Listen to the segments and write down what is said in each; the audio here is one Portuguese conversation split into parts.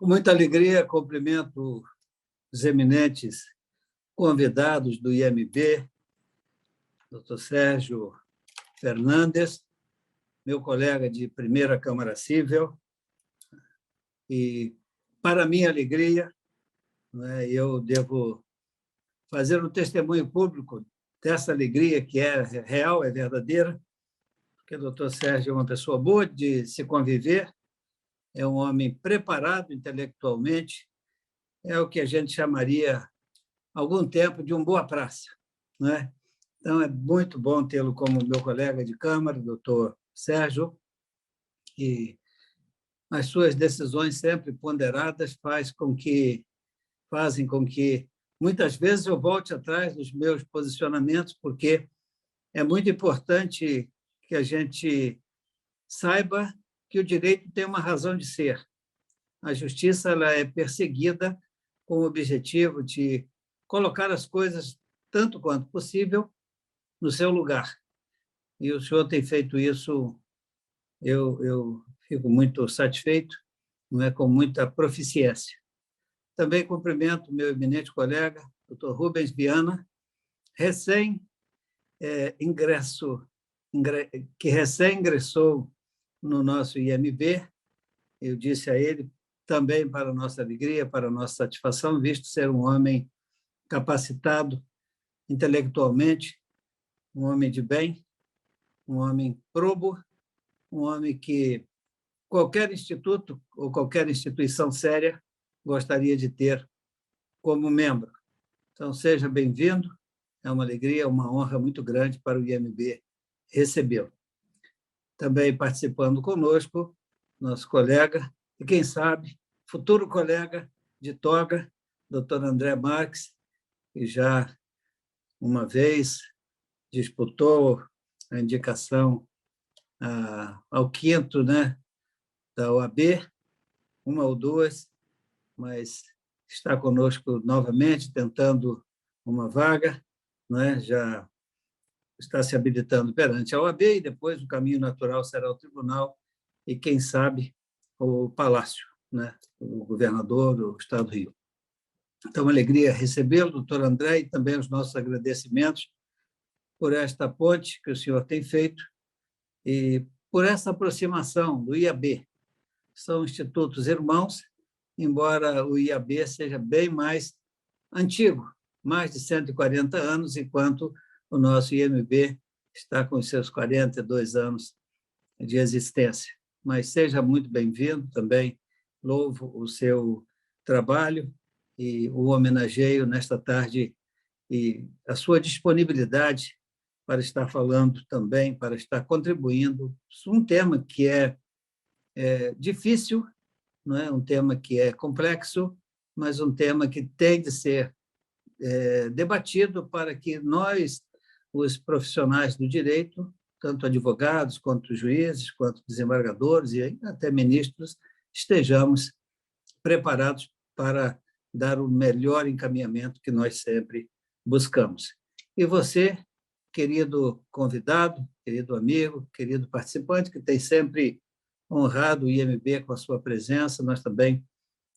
Com muita alegria, cumprimento os eminentes convidados do IMB, Dr. Sérgio Fernandes, meu colega de primeira Câmara Civil, e, para minha alegria, eu devo fazer um testemunho público dessa alegria que é real, é verdadeira, porque o Dr. Sérgio é uma pessoa boa de se conviver, é um homem preparado intelectualmente, é o que a gente chamaria, há algum tempo, de um boa praça, não é? Então, é muito bom tê-lo como meu colega de Câmara, doutor Sérgio, e as suas decisões sempre ponderadas fazem com que, muitas vezes, eu volte atrás dos meus posicionamentos, porque é muito importante que a gente saiba que o direito tem uma razão de ser. A justiça ela é perseguida com o objetivo de colocar as coisas, tanto quanto possível, no seu lugar. E o senhor tem feito isso, eu fico muito satisfeito, não é, com muita proficiência. Também cumprimento meu eminente colega, doutor Rubens Viana, que recém ingressou no nosso IMB. Eu disse a ele, também para a nossa alegria, para a nossa satisfação, visto ser um homem capacitado intelectualmente, um homem de bem, um homem probo, um homem que qualquer instituto ou qualquer instituição séria gostaria de ter como membro. Então, seja bem-vindo, é uma alegria, uma honra muito grande para o IMB recebê-lo. Também participando conosco, nosso colega, e quem sabe, futuro colega de toga, doutor André Marques, que já uma vez disputou a indicação ao quinto, né, da OAB, uma ou duas, mas está conosco novamente, tentando uma vaga, né, já está se habilitando perante a OAB, e depois o caminho natural será o tribunal e, quem sabe, o Palácio, né, o governador do Estado do Rio. Então, uma alegria recebê-lo, doutor André, e também os nossos agradecimentos por esta ponte que o senhor tem feito e por essa aproximação do IAB. São institutos irmãos, embora o IAB seja bem mais antigo, mais de 140 anos, enquanto o nosso IMB está com os seus 42 anos de existência. Mas seja muito bem-vindo também, louvo o seu trabalho e o homenageio nesta tarde e a sua disponibilidade para estar falando também, para estar contribuindo. Um tema que é difícil, não é? Um tema que é complexo, mas um tema que tem de ser debatido para que nós, os profissionais do direito, tanto advogados, quanto juízes, quanto desembargadores e até ministros, estejamos preparados para dar o melhor encaminhamento que nós sempre buscamos. E você, querido convidado, querido amigo, querido participante, que tem sempre honrado o IMB com a sua presença, nós também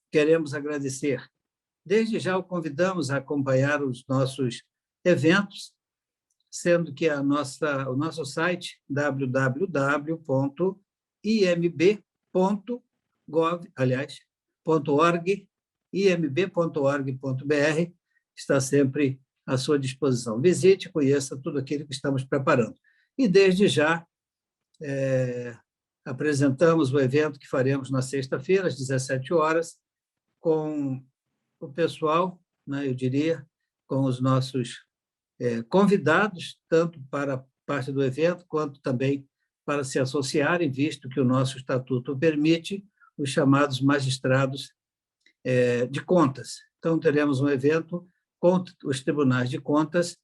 queremos agradecer. Desde já o convidamos a acompanhar os nossos eventos, sendo que o nosso site, imb.org.br, está sempre à sua disposição. Visite, conheça tudo aquilo que estamos preparando. E, desde já, apresentamos o evento que faremos na sexta-feira, às 17 horas, com o pessoal, né, eu diria, com os nossos convidados, tanto para parte do evento, quanto também para se associarem, visto que o nosso estatuto permite os chamados magistrados de contas. Então, teremos um evento com os tribunais de contas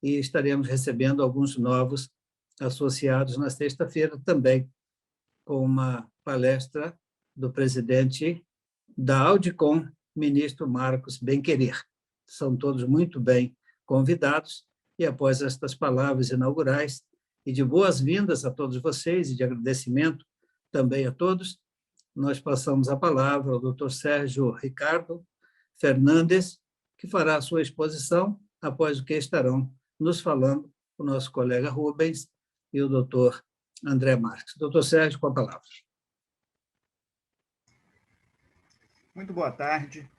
e estaremos recebendo alguns novos associados na sexta-feira, também com uma palestra do presidente da Audicom, ministro Marcos Benquerer. São todos muito bem convidados, e após estas palavras inaugurais e de boas-vindas a todos vocês e de agradecimento também a todos, nós passamos a palavra ao doutor Sérgio Ricardo Fernandes, que fará a sua exposição, após o que estarão nos falando o nosso colega Rubens e o doutor André Marques. Doutor Sérgio, com a palavra. Muito boa tarde.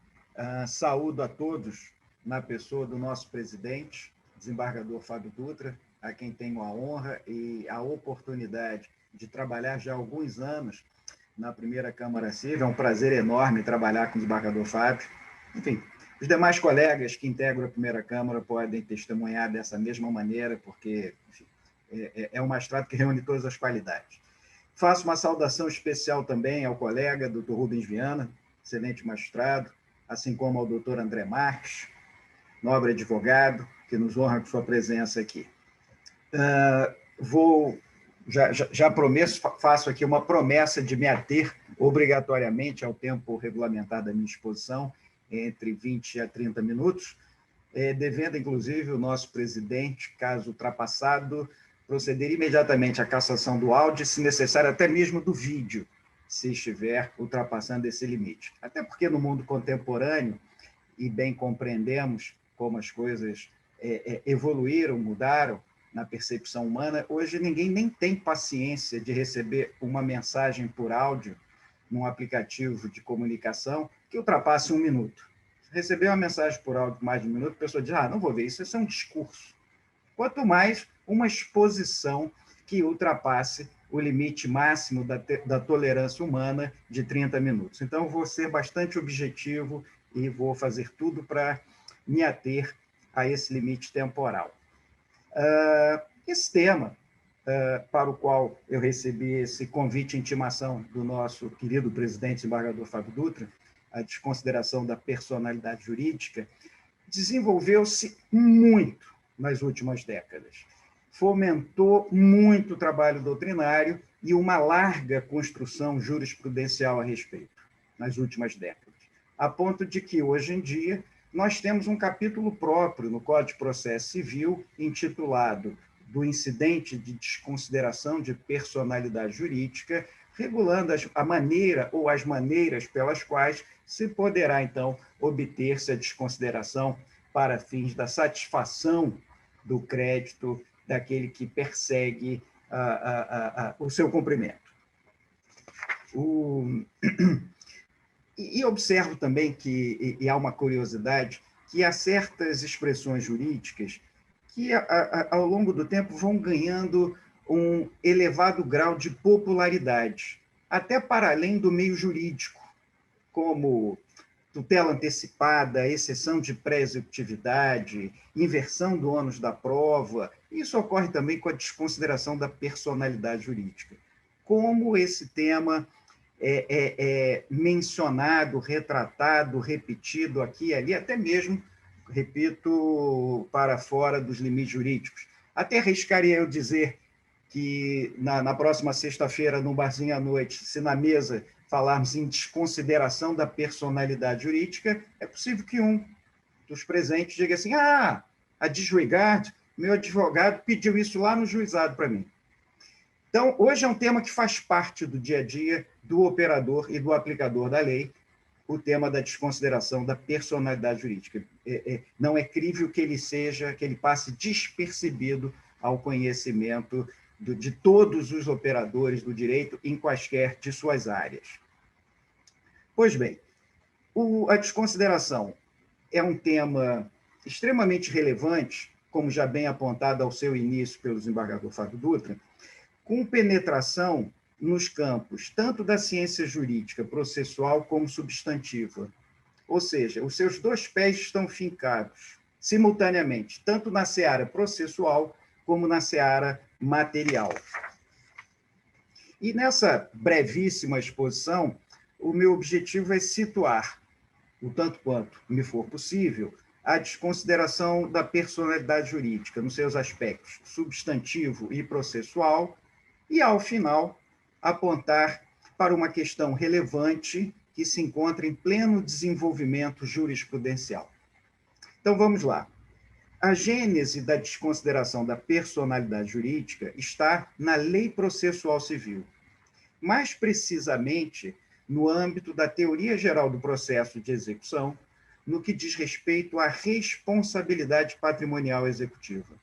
Saúdo a todos na pessoa do nosso presidente, desembargador Fábio Dutra, a quem tenho a honra e a oportunidade de trabalhar já há alguns anos na primeira Câmara Civil. É um prazer enorme trabalhar com o desembargador Fábio. Enfim, os demais colegas que integram a primeira Câmara podem testemunhar dessa mesma maneira, porque enfim, é um magistrado que reúne todas as qualidades. Faço uma saudação especial também ao colega, doutor Rubens Viana, excelente magistrado, assim como ao doutor André Marques, nobre advogado, que nos honra com sua presença aqui. Já faço aqui uma promessa de me ater obrigatoriamente ao tempo regulamentar da minha exposição, entre 20 a 30 minutos, devendo, inclusive, o nosso presidente, caso ultrapassado, proceder imediatamente à cassação do áudio, se necessário, até mesmo do vídeo, se estiver ultrapassando esse limite. Até porque no mundo contemporâneo, e bem compreendemos como as coisas evoluíram, mudaram na percepção humana, hoje ninguém nem tem paciência de receber uma mensagem por áudio num aplicativo de comunicação que ultrapasse 1 minuto. Receber uma mensagem por áudio de mais de 1 minuto, a pessoa diz, não vou ver, isso é um discurso. Quanto mais uma exposição que ultrapasse o limite máximo da tolerância humana de 30 minutos. Então, vou ser bastante objetivo e vou fazer tudo para me ater a esse limite temporal. Esse tema, para o qual eu recebi esse convite e intimação do nosso querido presidente desembargador Fábio Dutra, a desconsideração da personalidade jurídica, desenvolveu-se muito nas últimas décadas. Fomentou muito o trabalho doutrinário e uma larga construção jurisprudencial a respeito, nas últimas décadas, a ponto de que, hoje em dia, nós temos um capítulo próprio no Código de Processo Civil, intitulado do incidente de desconsideração de personalidade jurídica, regulando a maneira ou as maneiras pelas quais se poderá, então, obter-se a desconsideração para fins da satisfação do crédito daquele que persegue o seu cumprimento. E observo também que, e há uma curiosidade, que há certas expressões jurídicas que, ao longo do tempo, vão ganhando um elevado grau de popularidade, até para além do meio jurídico, como tutela antecipada, exceção de pré-executividade, inversão do ônus da prova. Isso ocorre também com a desconsideração da personalidade jurídica. Como esse tema é mencionado, retratado, repetido aqui e ali, até mesmo, repito, para fora dos limites jurídicos. Até arriscaria eu dizer que na próxima sexta-feira, no barzinho à noite, se na mesa falarmos em desconsideração da personalidade jurídica, é possível que um dos presentes diga assim, a disregard, meu advogado pediu isso lá no juizado para mim. Então, hoje é um tema que faz parte do dia a dia do operador e do aplicador da lei, o tema da desconsideração da personalidade jurídica. Não é crível que ele passe despercebido ao conhecimento de todos os operadores do direito em quaisquer de suas áreas. Pois bem, a desconsideração é um tema extremamente relevante, como já bem apontado ao seu início pelo desembargador Fábio Dutra, com penetração nos campos tanto da ciência jurídica processual como substantiva. Ou seja, os seus 2 pés estão fincados simultaneamente, tanto na seara processual como na seara material. E nessa brevíssima exposição, o meu objetivo é situar, o tanto quanto me for possível, a desconsideração da personalidade jurídica nos seus aspectos substantivo e processual, e, ao final, apontar para uma questão relevante que se encontra em pleno desenvolvimento jurisprudencial. Então, vamos lá. A gênese da desconsideração da personalidade jurídica está na Lei Processual Civil. Mais precisamente, no âmbito da teoria geral do processo de execução, no que diz respeito à responsabilidade patrimonial executiva.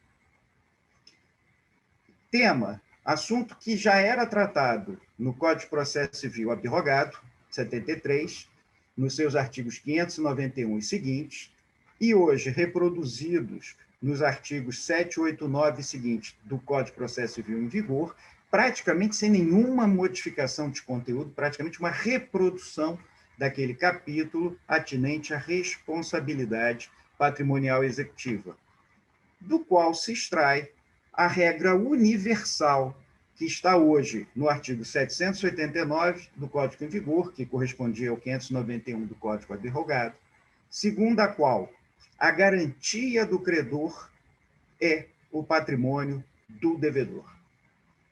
Tema, assunto que já era tratado no Código de Processo Civil abrogado, 73, nos seus artigos 591 e seguintes, e hoje reproduzidos nos artigos 789 e seguintes do Código de Processo Civil em vigor, praticamente sem nenhuma modificação de conteúdo, praticamente uma reprodução daquele capítulo atinente à responsabilidade patrimonial executiva, do qual se extrai a regra universal que está hoje no artigo 789 do Código em vigor, que correspondia ao 591 do Código abrogado, segundo a qual a garantia do credor é o patrimônio do devedor.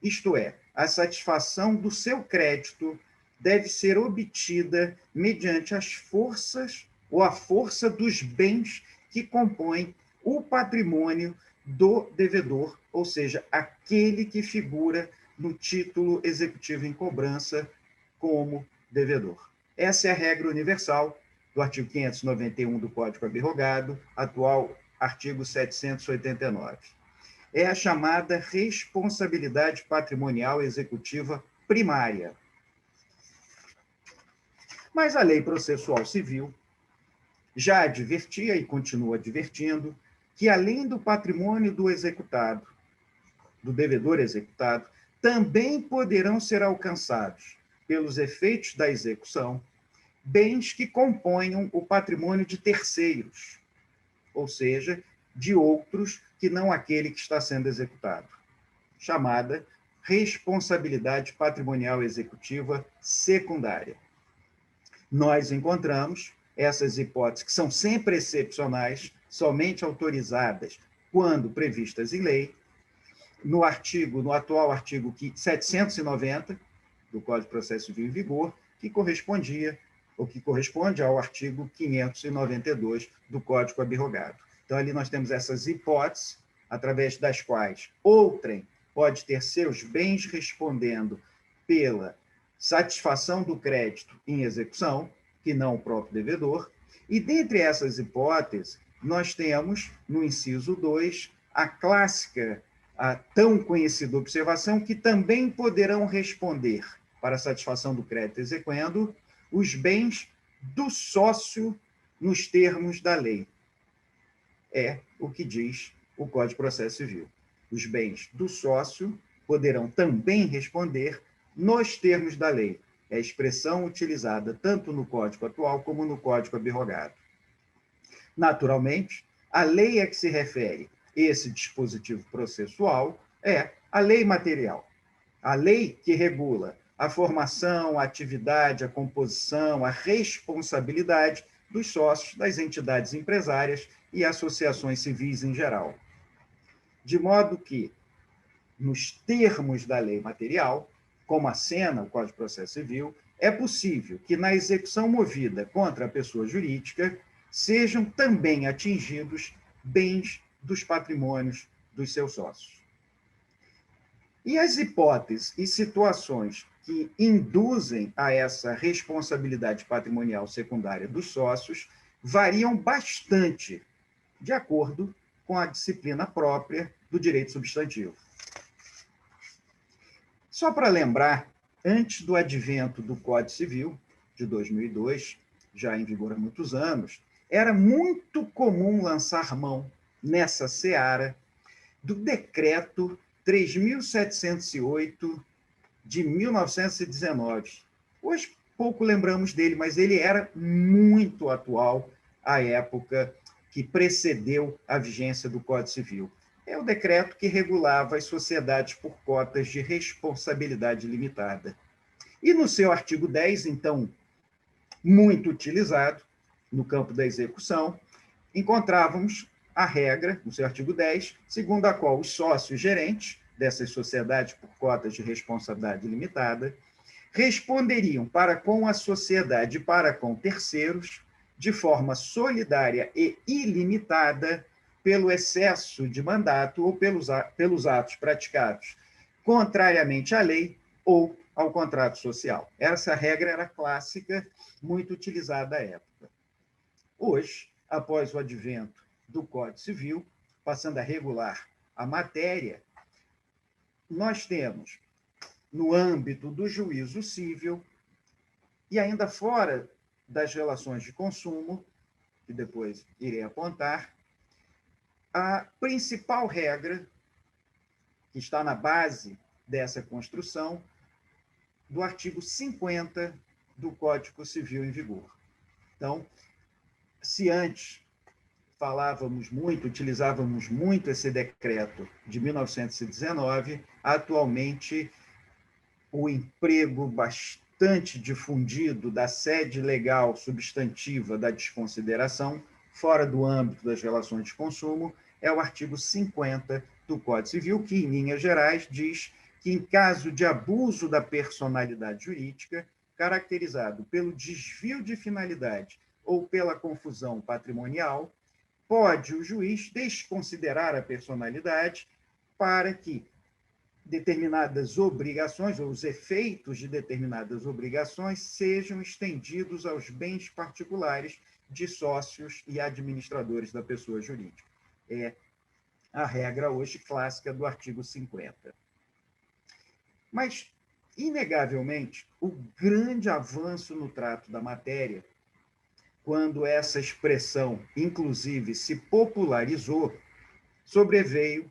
Isto é, a satisfação do seu crédito deve ser obtida mediante as forças ou a força dos bens que compõem o patrimônio do devedor, ou seja, aquele que figura no título executivo em cobrança como devedor. Essa é a regra universal do artigo 591 do Código abrogado, atual artigo 789. É a chamada responsabilidade patrimonial executiva primária. Mas a Lei Processual Civil já advertia e continua advertindo que, além do patrimônio do executado, do devedor executado, também poderão ser alcançados, pelos efeitos da execução, bens que componham o patrimônio de terceiros, ou seja, de outros que não aquele que está sendo executado, chamada responsabilidade patrimonial executiva secundária. Nós encontramos essas hipóteses, que são sempre excepcionais, somente autorizadas quando previstas em lei, no atual artigo 790 do Código de Processo Civil em vigor, que corresponde ao artigo 592 do Código abrogado. Então, ali nós temos essas hipóteses, através das quais outrem pode ter seus bens respondendo pela satisfação do crédito em execução, que não o próprio devedor, e dentre essas hipóteses, nós temos, no inciso 2, a clássica, a tão conhecida observação, que também poderão responder para a satisfação do crédito exequendo os bens do sócio nos termos da lei. É o que diz o Código de Processo Civil. Os bens do sócio poderão também responder nos termos da lei. É a expressão utilizada tanto no Código atual como no Código abrogado. Naturalmente, a lei a que se refere esse dispositivo processual é a lei material. A lei que regula a formação, a atividade, a composição, a responsabilidade dos sócios, das entidades empresárias e associações civis em geral. De modo que, nos termos da lei material, como assena o Código de Processo Civil, é possível que, na execução movida contra a pessoa jurídica, sejam também atingidos bens dos patrimônios dos seus sócios. E as hipóteses e situações que induzem a essa responsabilidade patrimonial secundária dos sócios variam bastante, de acordo com a disciplina própria do direito substantivo. Só para lembrar, antes do advento do Código Civil, de 2002, já em vigor há muitos anos, era muito comum lançar mão, nessa seara, do Decreto 3.708 de 1919. Hoje pouco lembramos dele, mas ele era muito atual à época que precedeu a vigência do Código Civil. É o decreto que regulava as sociedades por cotas de responsabilidade limitada. E no seu artigo 10, então, muito utilizado no campo da execução, encontrávamos a regra, no seu artigo 10, segundo a qual os sócios gerentes dessas sociedades por cotas de responsabilidade limitada responderiam para com a sociedade e para com terceiros, de forma solidária e ilimitada, pelo excesso de mandato ou pelos atos praticados contrariamente à lei ou ao contrato social. Essa regra era clássica, muito utilizada à época. Hoje, após o advento do Código Civil, passando a regular a matéria, nós temos, no âmbito do juízo civil, e ainda fora das relações de consumo, que depois irei apontar, a principal regra, que está na base dessa construção, do artigo 50 do Código Civil em vigor. Então, se antes utilizávamos muito esse decreto de 1919, atualmente o emprego bastante difundido da sede legal substantiva da desconsideração, fora do âmbito das relações de consumo, é o artigo 50 do Código Civil, que, em linhas gerais, diz que, em caso de abuso da personalidade jurídica, caracterizado pelo desvio de finalidade ou pela confusão patrimonial, pode o juiz desconsiderar a personalidade para que determinadas obrigações, ou os efeitos de determinadas obrigações, sejam estendidos aos bens particulares de sócios e administradores da pessoa jurídica. É a regra hoje clássica do artigo 50. Mas, inegavelmente, o grande avanço no trato da matéria, quando essa expressão, inclusive, se popularizou, sobreveio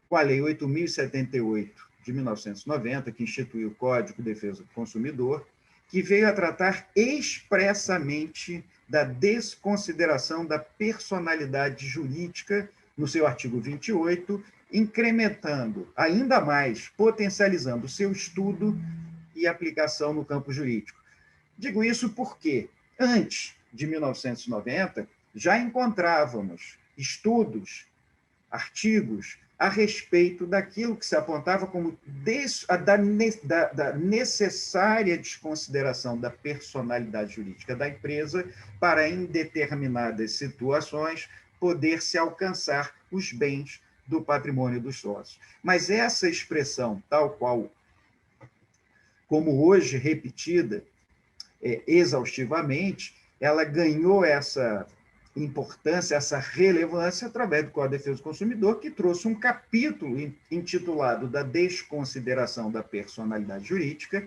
com a Lei 8.078 de 1990, que instituiu o Código de Defesa do Consumidor, que veio a tratar expressamente da desconsideração da personalidade jurídica, no seu artigo 28, incrementando ainda mais, potencializando o seu estudo e aplicação no campo jurídico. Digo isso porque, antes de 1990, já encontrávamos estudos, artigos, a respeito daquilo que se apontava como da necessária desconsideração da personalidade jurídica da empresa para, em determinadas situações, poder-se alcançar os bens do patrimônio dos sócios. Mas essa expressão, tal qual, como hoje repetida exaustivamente, ela ganhou essa importância, essa relevância através do Código de Defesa do Consumidor, que trouxe um capítulo intitulado da desconsideração da personalidade jurídica,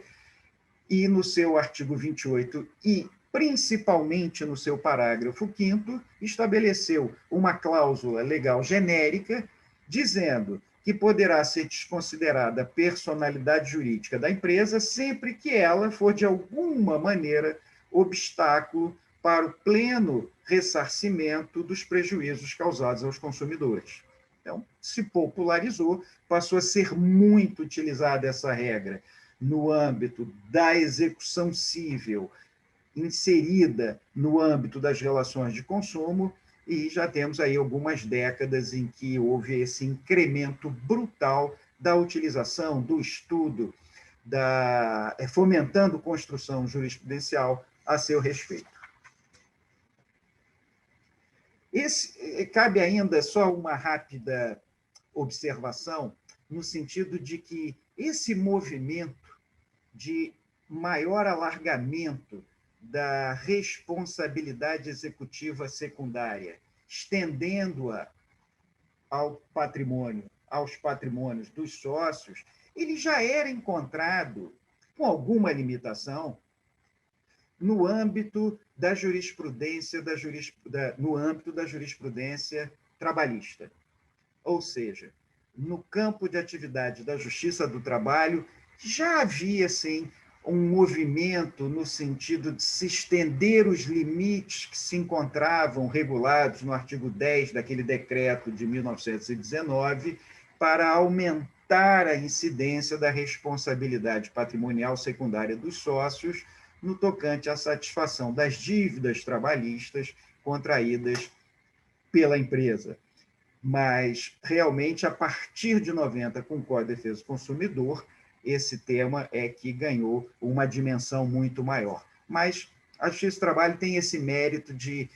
e no seu artigo 28 e principalmente no seu parágrafo 5º, estabeleceu uma cláusula legal genérica dizendo que poderá ser desconsiderada a personalidade jurídica da empresa sempre que ela for, de alguma maneira, obstáculo para o pleno ressarcimento dos prejuízos causados aos consumidores. Então, se popularizou, passou a ser muito utilizada essa regra no âmbito da execução civil, inserida no âmbito das relações de consumo, e já temos aí algumas décadas em que houve esse incremento brutal da utilização, do estudo, fomentando construção jurisprudencial a seu respeito. Cabe ainda só uma rápida observação, no sentido de que esse movimento de maior alargamento da responsabilidade executiva secundária, estendendo-a ao patrimônio, aos patrimônios dos sócios, ele já era encontrado, com alguma limitação, no âmbito da jurisprudência, no âmbito da jurisprudência trabalhista. Ou seja, no campo de atividade da Justiça do Trabalho, já havia, sim, um movimento no sentido de se estender os limites que se encontravam regulados no artigo 10 daquele decreto de 1919 para aumentar a incidência da responsabilidade patrimonial secundária dos sócios no tocante à satisfação das dívidas trabalhistas contraídas pela empresa. Mas, realmente, a partir de 90, com o Código de Defesa do Consumidor, esse tema é que ganhou uma dimensão muito maior. Mas a Justiça do Trabalho tem esse mérito de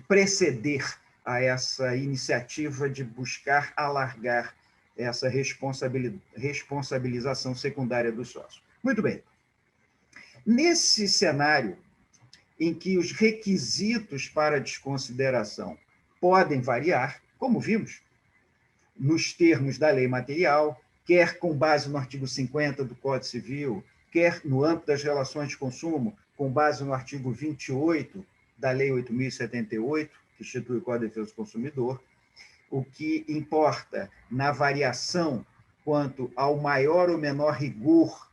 preceder a essa iniciativa de buscar alargar essa responsabilização secundária dos sócios. Muito bem. Nesse cenário, em que os requisitos para desconsideração podem variar, como vimos, nos termos da lei material, quer com base no artigo 50 do Código Civil, quer no âmbito das relações de consumo, com base no artigo 28 da Lei 8.078, que institui o Código de Defesa do Consumidor, o que importa na variação quanto ao maior ou menor rigor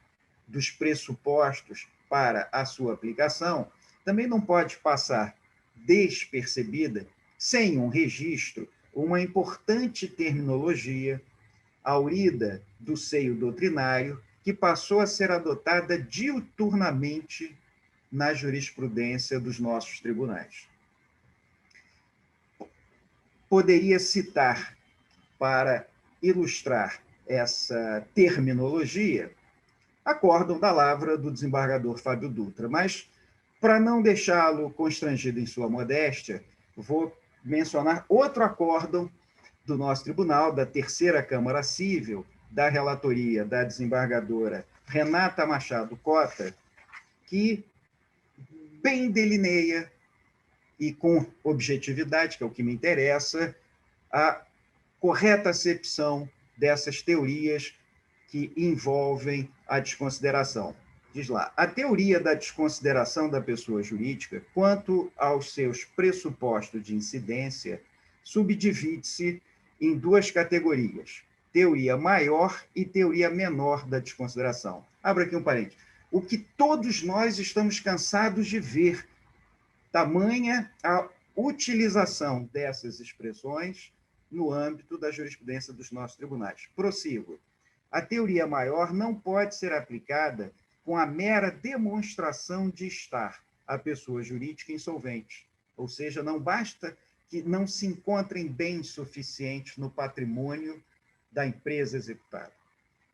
dos pressupostos para a sua aplicação, também não pode passar despercebida, sem um registro, uma importante terminologia aurida do seio doutrinário, que passou a ser adotada diuturnamente na jurisprudência dos nossos tribunais. Poderia citar, para ilustrar essa terminologia, acórdão da lavra do desembargador Fábio Dutra, mas, para não deixá-lo constrangido em sua modéstia, vou mencionar outro acórdão do nosso tribunal, da Terceira Câmara Cível, da relatoria da desembargadora Renata Machado Cota, que bem delineia e com objetividade, que é o que me interessa, a correta acepção dessas teorias que envolvem a desconsideração. Diz lá, a teoria da desconsideração da pessoa jurídica, quanto aos seus pressupostos de incidência, subdivide-se em duas categorias, teoria maior e teoria menor da desconsideração. Abra aqui um parênteses. O que todos nós estamos cansados de ver, tamanha a utilização dessas expressões no âmbito da jurisprudência dos nossos tribunais. Prossigo. A teoria maior não pode ser aplicada com a mera demonstração de estar a pessoa jurídica insolvente, ou seja, não basta que não se encontrem bens suficientes no patrimônio da empresa executada.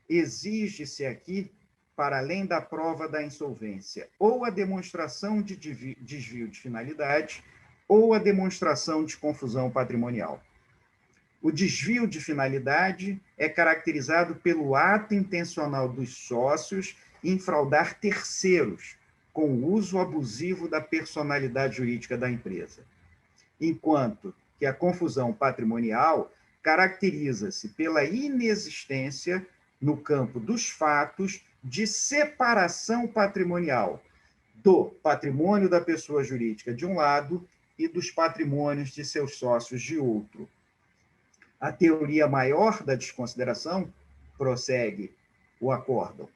Exige-se aqui, para além da prova da insolvência, ou a demonstração de desvio de finalidade, ou a demonstração de confusão patrimonial. O desvio de finalidade é caracterizado pelo ato intencional dos sócios em fraudar terceiros, com o uso abusivo da personalidade jurídica da empresa. Enquanto que a confusão patrimonial caracteriza-se pela inexistência, no campo dos fatos, de separação patrimonial do patrimônio da pessoa jurídica de um lado e dos patrimônios de seus sócios de outro. A teoria maior da desconsideração, prossegue o acórdão,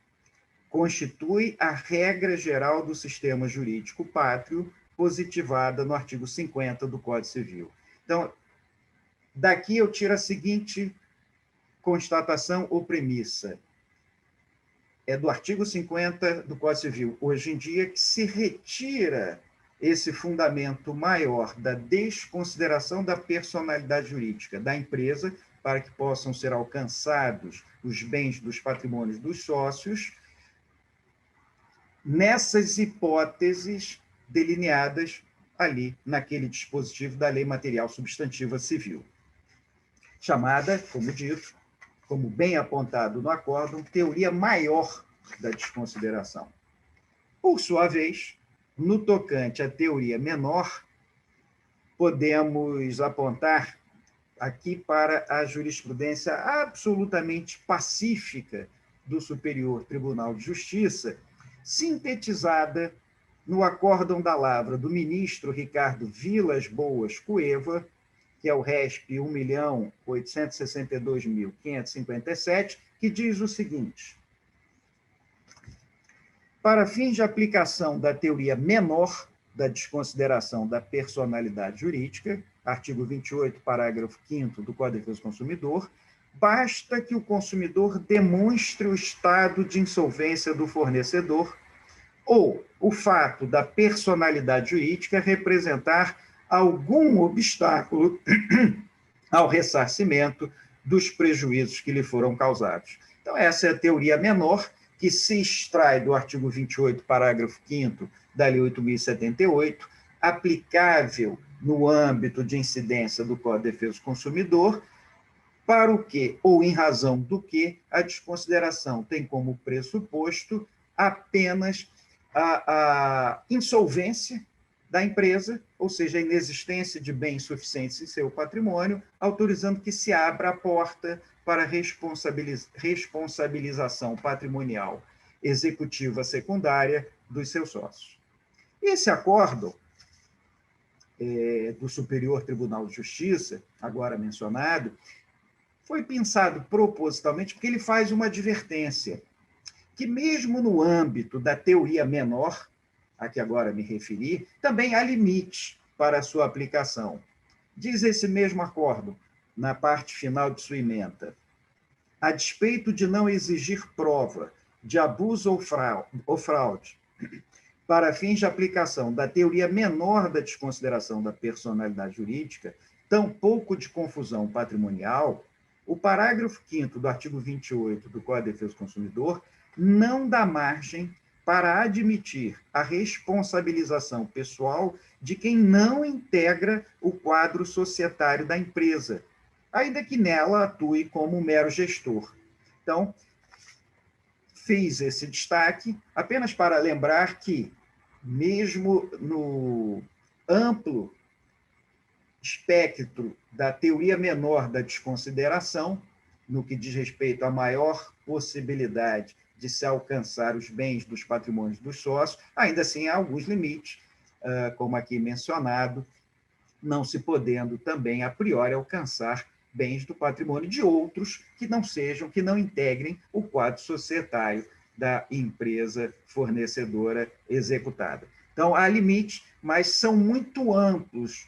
constitui a regra geral do sistema jurídico pátrio, positivada no artigo 50 do Código Civil. Então, daqui eu tiro a seguinte constatação ou premissa. É do artigo 50 do Código Civil, hoje em dia, que se retira esse fundamento maior da desconsideração da personalidade jurídica da empresa para que possam ser alcançados os bens dos patrimônios dos sócios, nessas hipóteses delineadas ali naquele dispositivo da Lei Material Substantiva Civil, chamada, como dito, como bem apontado no acórdão, teoria maior da desconsideração. Por sua vez, no tocante à teoria menor, podemos apontar aqui para a jurisprudência absolutamente pacífica do Superior Tribunal de Justiça, sintetizada no acórdão da lavra do ministro Ricardo Vilas Boas Cueva, que é o RESP 1.862.557, que diz o seguinte: para fins de aplicação da teoria menor da desconsideração da personalidade jurídica, artigo 28, parágrafo 5º do Código de Defesa do Consumidor, basta que o consumidor demonstre o estado de insolvência do fornecedor ou o fato da personalidade jurídica representar algum obstáculo ao ressarcimento dos prejuízos que lhe foram causados. Então, essa é a teoria menor, que se extrai do artigo 28, parágrafo 5º da Lei 8.078, aplicável no âmbito de incidência do Código de Defesa do Consumidor, para o que, ou em razão do que, a desconsideração tem como pressuposto apenas a insolvência da empresa, ou seja, a inexistência de bens suficientes em seu patrimônio, autorizando que se abra a porta para responsabilização patrimonial executiva secundária dos seus sócios. Esse acórdão do Superior Tribunal de Justiça, agora mencionado, foi pensado propositalmente porque ele faz uma advertência que, mesmo no âmbito da teoria menor, a que agora me referi, também há limite para a sua aplicação. Diz esse mesmo acórdão, na parte final de sua ementa: a despeito de não exigir prova de abuso ou fraude para fins de aplicação da teoria menor da desconsideração da personalidade jurídica, tampouco de confusão patrimonial, o parágrafo 5º do artigo 28 do Código de Defesa do Consumidor não dá margem para admitir a responsabilização pessoal de quem não integra o quadro societário da empresa, ainda que nela atue como um mero gestor. Então, fiz esse destaque apenas para lembrar que, mesmo no amplo espectro da teoria menor da desconsideração, no que diz respeito à maior possibilidade de se alcançar os bens dos patrimônios dos sócios, ainda assim há alguns limites, como aqui mencionado, não se podendo também, a priori, alcançar bens do patrimônio de outros que não sejam, que não integrem o quadro societário da empresa fornecedora executada. Então, há limites, mas são muito amplos,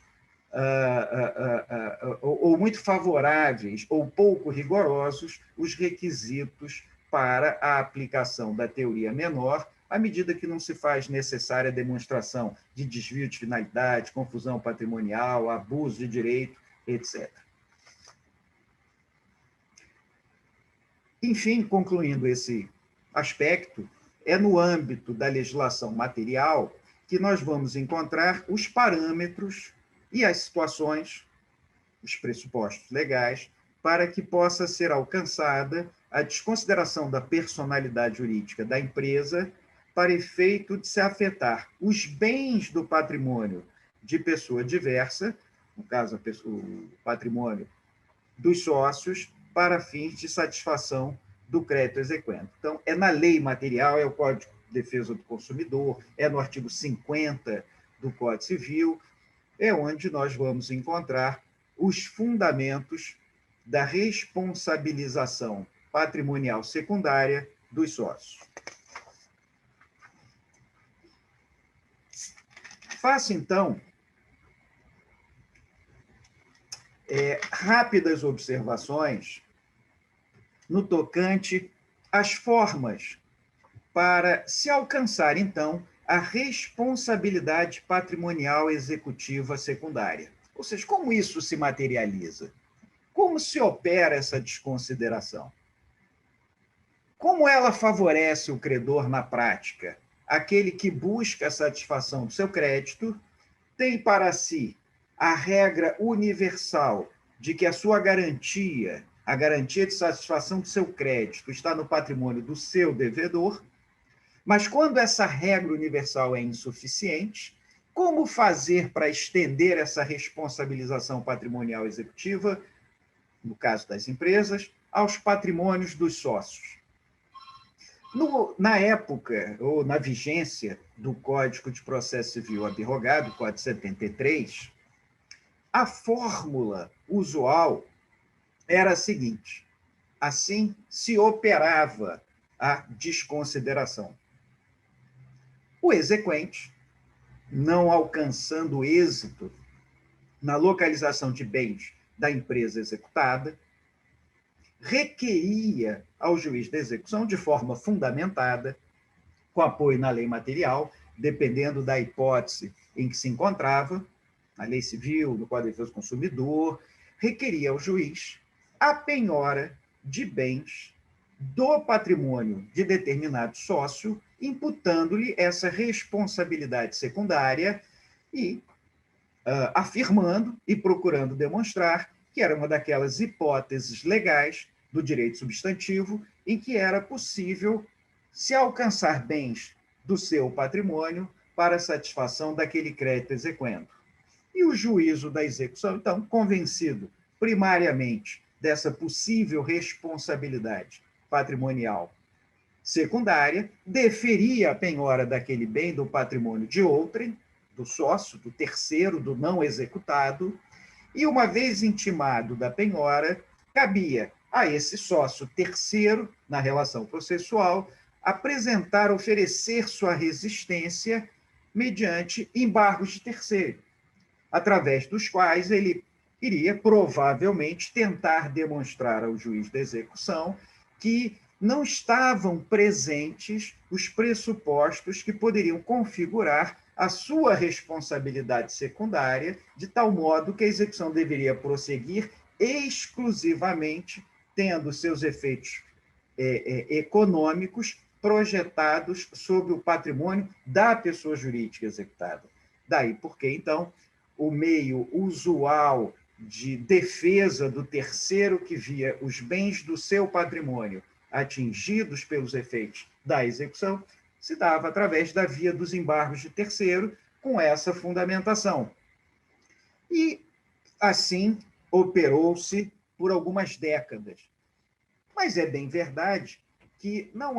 ou muito favoráveis, ou pouco rigorosos, os requisitos para a aplicação da teoria menor, à medida que não se faz necessária a demonstração de desvio de finalidade, confusão patrimonial, abuso de direito, etc. Enfim, concluindo esse aspecto, é no âmbito da legislação material que nós vamos encontrar os parâmetros e as situações, os pressupostos legais, para que possa ser alcançada a desconsideração da personalidade jurídica da empresa para efeito de se afetar os bens do patrimônio de pessoa diversa, no caso, o patrimônio dos sócios, para fins de satisfação do crédito exequente. Então, é na lei material, é o Código de Defesa do Consumidor, é no artigo 50 do Código Civil, é onde nós vamos encontrar os fundamentos da responsabilização patrimonial secundária dos sócios. Faço, então, rápidas observações no tocante às formas para se alcançar, então, a responsabilidade patrimonial executiva secundária. Ou seja, como isso se materializa? Como se opera essa desconsideração? Como ela favorece o credor na prática? Aquele que busca a satisfação do seu crédito tem para si a regra universal de que a sua garantia, a garantia de satisfação do seu crédito, está no patrimônio do seu devedor, mas quando essa regra universal é insuficiente, como fazer para estender essa responsabilização patrimonial executiva, no caso das empresas, aos patrimônios dos sócios? Na época, ou na vigência do Código de Processo Civil abrogado, Código 73, a fórmula usual era a seguinte: assim se operava a desconsideração. O exequente, não alcançando êxito na localização de bens da empresa executada, requeria ao juiz da execução, de forma fundamentada, com apoio na lei material, dependendo da hipótese em que se encontrava, na lei civil, no Código de Defesa do Consumidor, requeria ao juiz a penhora de bens do patrimônio de determinado sócio, imputando-lhe essa responsabilidade secundária e afirmando e procurando demonstrar que era uma daquelas hipóteses legais do direito substantivo em que era possível se alcançar bens do seu patrimônio para a satisfação daquele crédito exequendo. E o juízo da execução, então, convencido primariamente dessa possível responsabilidade patrimonial secundária, deferia a penhora daquele bem do patrimônio de outrem, do sócio, do terceiro, do não executado, e, uma vez intimado da penhora, cabia a esse sócio terceiro, na relação processual, apresentar, oferecer sua resistência mediante embargos de terceiro, através dos quais ele iria provavelmente tentar demonstrar ao juiz da execução que não estavam presentes os pressupostos que poderiam configurar a sua responsabilidade secundária, de tal modo que a execução deveria prosseguir exclusivamente tendo seus efeitos econômicos projetados sobre o patrimônio da pessoa jurídica executada. Daí porque, então, o meio usual de defesa do terceiro que via os bens do seu patrimônio atingidos pelos efeitos da execução se dava através da via dos embargos de terceiro, com essa fundamentação. E, assim, operou-se por algumas décadas. Mas é bem verdade que não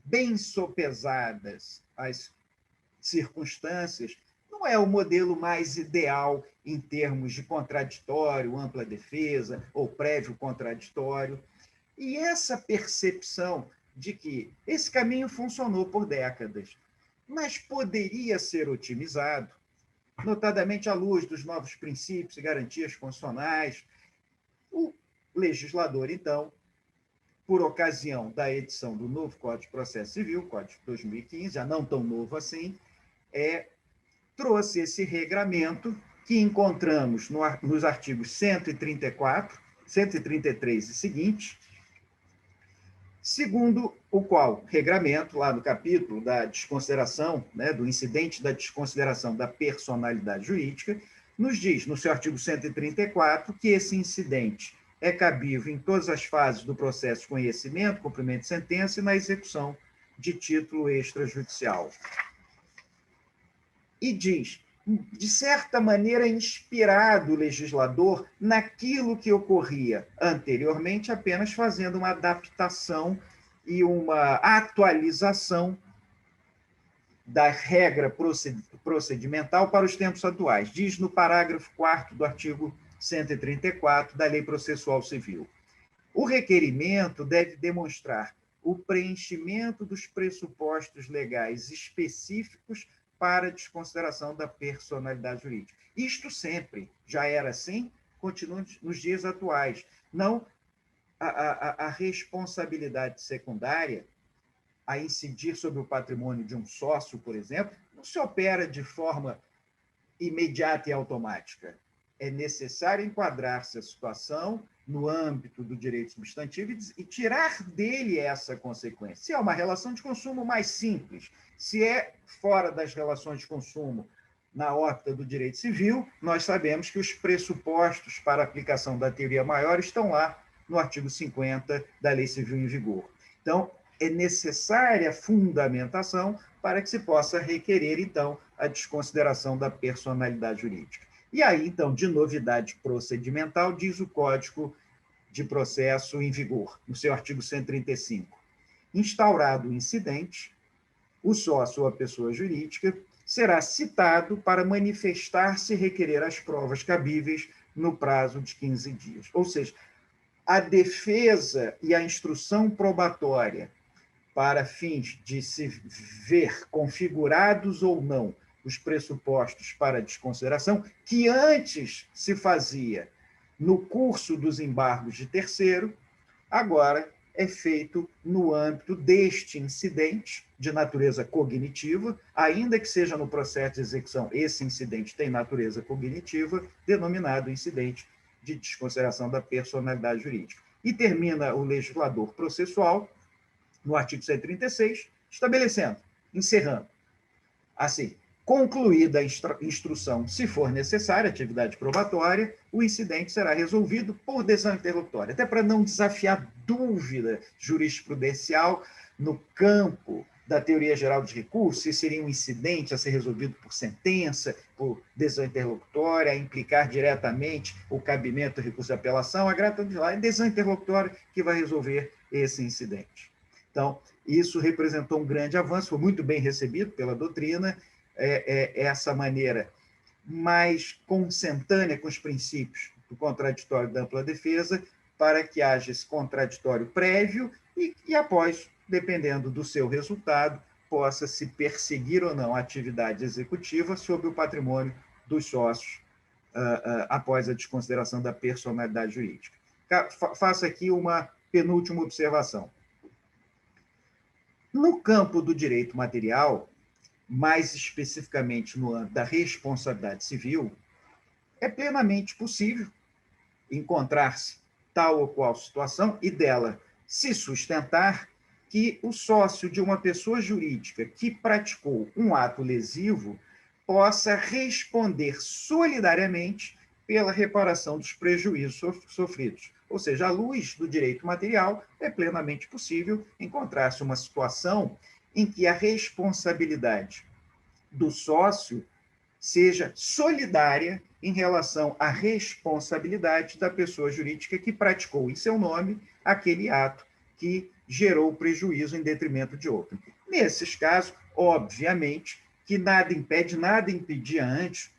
bem sopesadas as circunstâncias, não é o modelo mais ideal em termos de contraditório, ampla defesa ou prévio contraditório. E essa percepção de que esse caminho funcionou por décadas, mas poderia ser otimizado, notadamente à luz dos novos princípios e garantias constitucionais, o legislador, então, por ocasião da edição do novo Código de Processo Civil, Código de 2015, já não tão novo assim, trouxe esse regramento que encontramos nos artigos 134, 133 e seguinte, segundo o qual regramento, lá no capítulo da desconsideração, do incidente da desconsideração da personalidade jurídica, nos diz, no seu artigo 134, que esse incidente é cabível em todas as fases do processo de conhecimento, cumprimento de sentença e na execução de título extrajudicial. E diz, de certa maneira, inspirado o legislador naquilo que ocorria anteriormente, apenas fazendo uma adaptação e uma atualização da regra procedimental para os tempos atuais. Diz no parágrafo 4º do artigo 134 da Lei Processual Civil. O requerimento deve demonstrar o preenchimento dos pressupostos legais específicos para a desconsideração da personalidade jurídica. Isto sempre já era assim, continua nos dias atuais. Não a responsabilidade secundária a incidir sobre o patrimônio de um sócio, por exemplo, não se opera de forma imediata e automática. É necessário enquadrar-se a situação no âmbito do direito substantivo e tirar dele essa consequência. Se é uma relação de consumo mais simples, se é fora das relações de consumo na órbita do direito civil, nós sabemos que os pressupostos para a aplicação da teoria maior estão lá no artigo 50 da Lei Civil em vigor. Então, é necessária fundamentação para que se possa requerer, então, a desconsideração da personalidade jurídica. E aí, então, de novidade procedimental, diz o Código de Processo em vigor, no seu artigo 135. Instaurado o incidente, o sócio ou a pessoa jurídica será citado para manifestar-se e requerer as provas cabíveis no prazo de 15 dias. Ou seja, a defesa e a instrução probatória para fins de se ver configurados ou não os pressupostos para desconsideração, que antes se fazia no curso dos embargos de terceiro, agora é feito no âmbito deste incidente de natureza cognitiva, ainda que seja no processo de execução, esse incidente tem natureza cognitiva, denominado incidente de desconsideração da personalidade jurídica. E termina o legislador processual, no artigo 136, estabelecendo, encerrando, assim, Concluída a instrução, se for necessária, atividade probatória, o incidente será resolvido por decisão interlocutória, até para não desafiar dúvida jurisprudencial no campo da teoria geral dos recursos, se seria um incidente a ser resolvido por sentença, por decisão interlocutória, a implicar diretamente o cabimento do recurso de apelação, a grata de lá é decisão interlocutória que vai resolver esse incidente. Então, isso representou um grande avanço, foi muito bem recebido pela doutrina, essa maneira mais consentânea com os princípios do contraditório da ampla defesa, para que haja esse contraditório prévio e após, dependendo do seu resultado, possa se perseguir ou não a atividade executiva sobre o patrimônio dos sócios após a desconsideração da personalidade jurídica. Faço aqui uma penúltima observação. No campo do direito material, mais especificamente no âmbito da responsabilidade civil, é plenamente possível encontrar-se tal ou qual situação e dela se sustentar que o sócio de uma pessoa jurídica que praticou um ato lesivo possa responder solidariamente pela reparação dos prejuízos sofridos. Ou seja, à luz do direito material, é plenamente possível encontrar-se uma situação em que a responsabilidade do sócio seja solidária em relação à responsabilidade da pessoa jurídica que praticou em seu nome aquele ato que gerou prejuízo em detrimento de outro. Nesses casos, obviamente, que nada impedia antes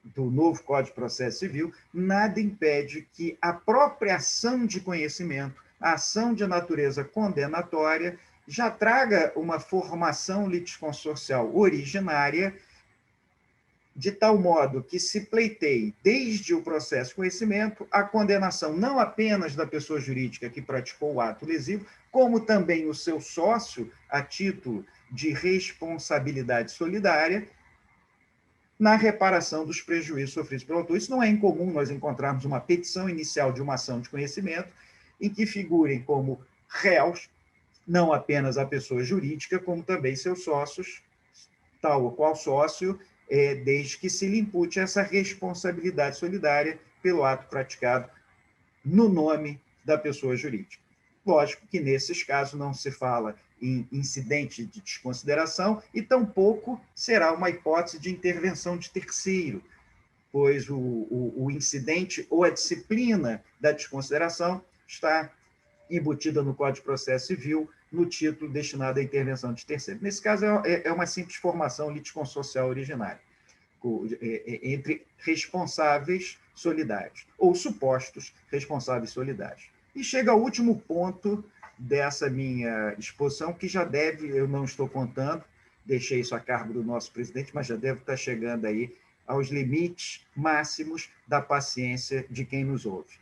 do novo Código de Processo Civil, nada impede que a própria ação de conhecimento, a ação de natureza condenatória, já traga uma formação litisconsorcial originária, de tal modo que se pleiteie, desde o processo de conhecimento, a condenação não apenas da pessoa jurídica que praticou o ato lesivo, como também o seu sócio, a título de responsabilidade solidária, na reparação dos prejuízos sofridos pelo autor. Isso não é incomum nós encontrarmos uma petição inicial de uma ação de conhecimento em que figurem como réus não apenas a pessoa jurídica, como também seus sócios, tal ou qual sócio, desde que se lhe impute essa responsabilidade solidária pelo ato praticado no nome da pessoa jurídica. Lógico que, nesses casos, não se fala em incidente de desconsideração e tampouco será uma hipótese de intervenção de terceiro, pois o incidente ou a disciplina da desconsideração está embutida no Código de Processo Civil, no título destinado à intervenção de terceiro. Nesse caso, é uma simples formação litisconsorcial originária, entre responsáveis solidários, ou supostos responsáveis solidários. E chega ao último ponto dessa minha exposição, que já deve, eu não estou contando, deixei isso a cargo do nosso presidente, mas já deve estar chegando aí aos limites máximos da paciência de quem nos ouve.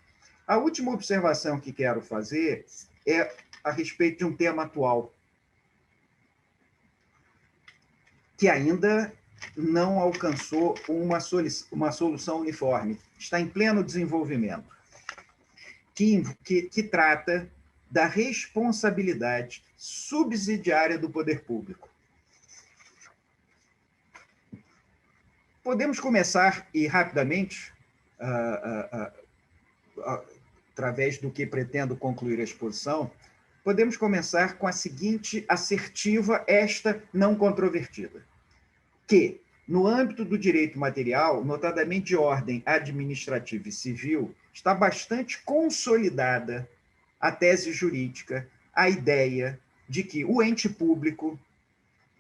A última observação que quero fazer é a respeito de um tema atual, que ainda não alcançou uma solução uniforme, está em pleno desenvolvimento, que trata da responsabilidade subsidiária do poder público. Podemos começar, e rapidamente, através do que pretendo concluir a exposição, podemos começar com a seguinte assertiva, esta não controvertida, que, no âmbito do direito material, notadamente de ordem administrativa e civil, está bastante consolidada a tese jurídica, a ideia de que o ente público,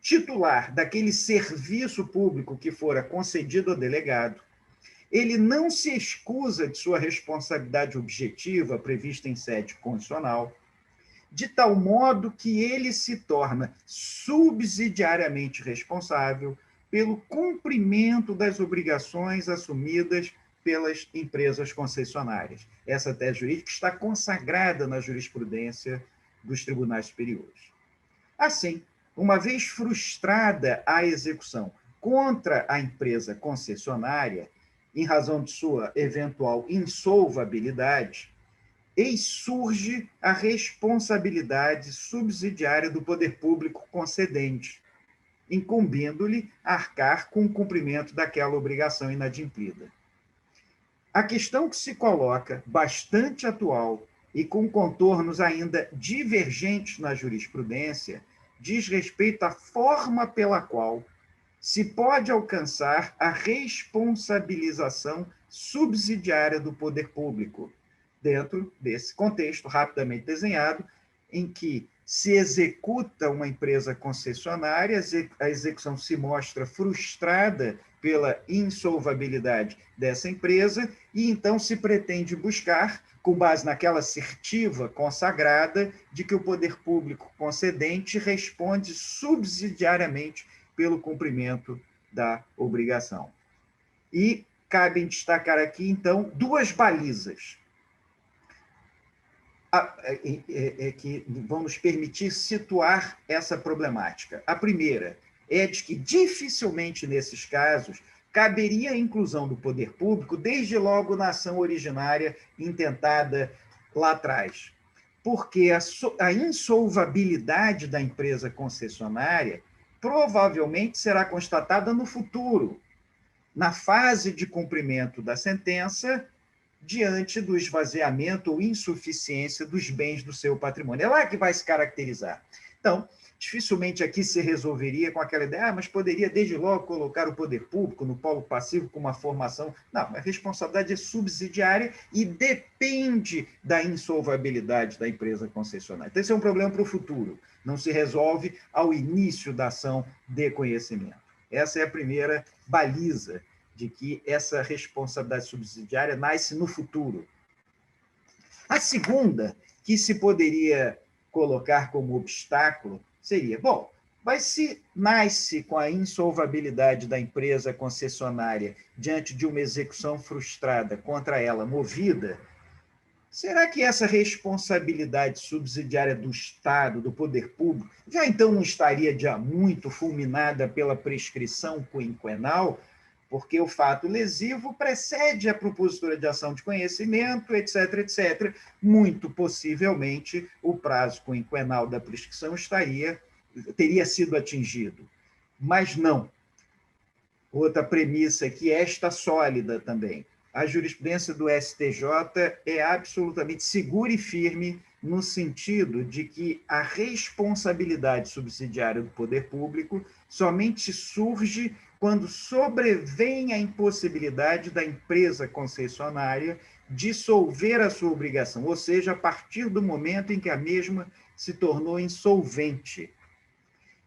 titular daquele serviço público que fora concedido ao delegado, ele não se excusa de sua responsabilidade objetiva prevista em sede constitucional, de tal modo que ele se torna subsidiariamente responsável pelo cumprimento das obrigações assumidas pelas empresas concessionárias. Essa tese jurídica está consagrada na jurisprudência dos tribunais superiores. Assim, uma vez frustrada a execução contra a empresa concessionária, em razão de sua eventual insolvabilidade, eis surge a responsabilidade subsidiária do poder público concedente, incumbindo-lhe arcar com o cumprimento daquela obrigação inadimplida. A questão que se coloca, bastante atual e com contornos ainda divergentes na jurisprudência, diz respeito à forma pela qual se pode alcançar a responsabilização subsidiária do poder público, dentro desse contexto rapidamente desenhado, em que se executa uma empresa concessionária, a execução se mostra frustrada pela insolvabilidade dessa empresa, e então se pretende buscar, com base naquela assertiva consagrada, de que o poder público concedente responde subsidiariamente pelo cumprimento da obrigação. E cabe destacar aqui, então, duas balizas que vão nos permitir situar essa problemática. A primeira é de que dificilmente, nesses casos, caberia a inclusão do poder público, desde logo na ação originária intentada lá atrás, porque a insolvabilidade da empresa concessionária provavelmente será constatada no futuro, na fase de cumprimento da sentença, diante do esvaziamento ou insuficiência dos bens do seu patrimônio. É lá que vai se caracterizar. Então, dificilmente aqui se resolveria com aquela ideia, mas poderia desde logo colocar o poder público no polo passivo com uma formação. Não, a responsabilidade é subsidiária e depende da insolvabilidade da empresa concessionária. Então, esse é um problema para o futuro. Não se resolve ao início da ação de conhecimento. Essa é a primeira baliza de que essa responsabilidade subsidiária nasce no futuro. A segunda, que se poderia colocar como obstáculo, seria, bom, mas se nasce com a insolvabilidade da empresa concessionária diante de uma execução frustrada contra ela movida, será que essa responsabilidade subsidiária do Estado, do poder público, já então não estaria já muito fulminada pela prescrição quinquenal? Porque o fato lesivo precede a propositura de ação de conhecimento, etc., etc. Muito possivelmente, o prazo quinquenal da prescrição teria sido atingido. Mas não. Outra premissa que esta sólida também. A jurisprudência do STJ é absolutamente segura e firme no sentido de que a responsabilidade subsidiária do poder público somente surge quando sobrevém a impossibilidade da empresa concessionária dissolver a sua obrigação, ou seja, a partir do momento em que a mesma se tornou insolvente.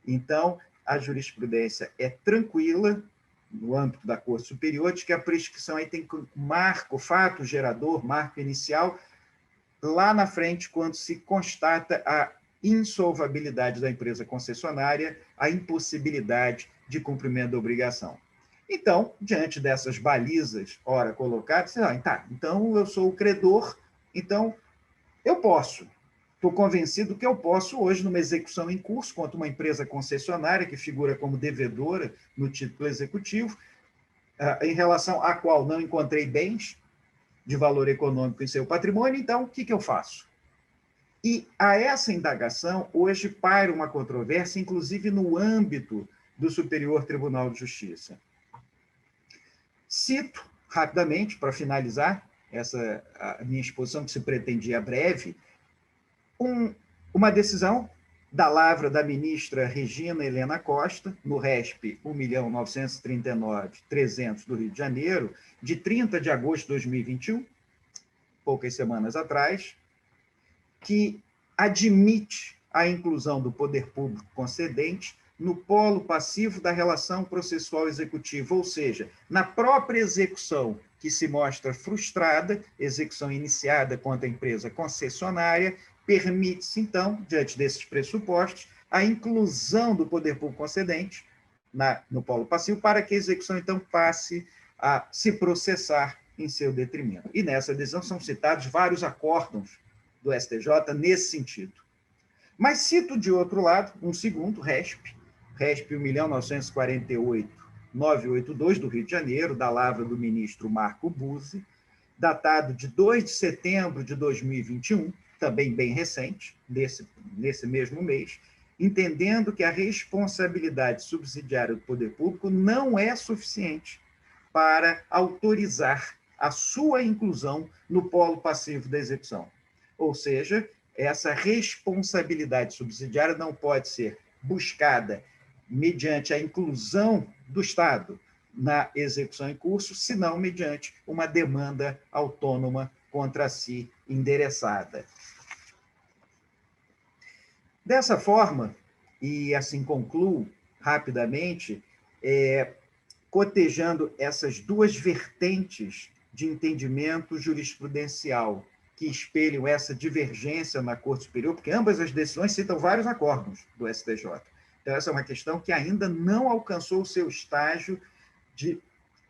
Então, a jurisprudência é tranquila, no âmbito da Corte Superior, de que a prescrição aí tem marco, fato gerador, marco inicial, lá na frente, quando se constata a insolvabilidade da empresa concessionária, a impossibilidade de cumprimento da obrigação. Então, diante dessas balizas, ora colocadas, então eu sou o credor, então eu posso. Estou convencido que eu posso, hoje, numa execução em curso contra uma empresa concessionária que figura como devedora no título executivo, em relação à qual não encontrei bens de valor econômico em seu patrimônio, então, o que eu faço? E a essa indagação, hoje, paira uma controvérsia, inclusive no âmbito do Superior Tribunal de Justiça. Cito, rapidamente, para finalizar a minha exposição, que se pretendia breve, uma decisão da lavra da ministra Regina Helena Costa, no RESP 1.939.300 do Rio de Janeiro, de 30 de agosto de 2021, poucas semanas atrás, que admite a inclusão do poder público concedente no polo passivo da relação processual executiva, ou seja, na própria execução que se mostra frustrada, execução iniciada contra a empresa concessionária, permite-se, então, diante desses pressupostos, a inclusão do poder público concedente no polo passivo para que a execução, então, passe a se processar em seu detrimento. E nessa decisão são citados vários acórdãos do STJ nesse sentido. Mas cito, de outro lado, um segundo, RESP 1.948.982, do Rio de Janeiro, da lavra do ministro Marco Buzzi, datado de 2 de setembro de 2021, também bem recente, nesse mesmo mês, entendendo que a responsabilidade subsidiária do poder público não é suficiente para autorizar a sua inclusão no polo passivo da execução. Ou seja, essa responsabilidade subsidiária não pode ser buscada mediante a inclusão do Estado na execução em curso, senão mediante uma demanda autônoma contra si endereçada. Dessa forma, e assim concluo rapidamente, cotejando essas duas vertentes de entendimento jurisprudencial que espelham essa divergência na Corte Superior, porque ambas as decisões citam vários acórdãos do STJ. Então, essa é uma questão que ainda não alcançou o seu estágio de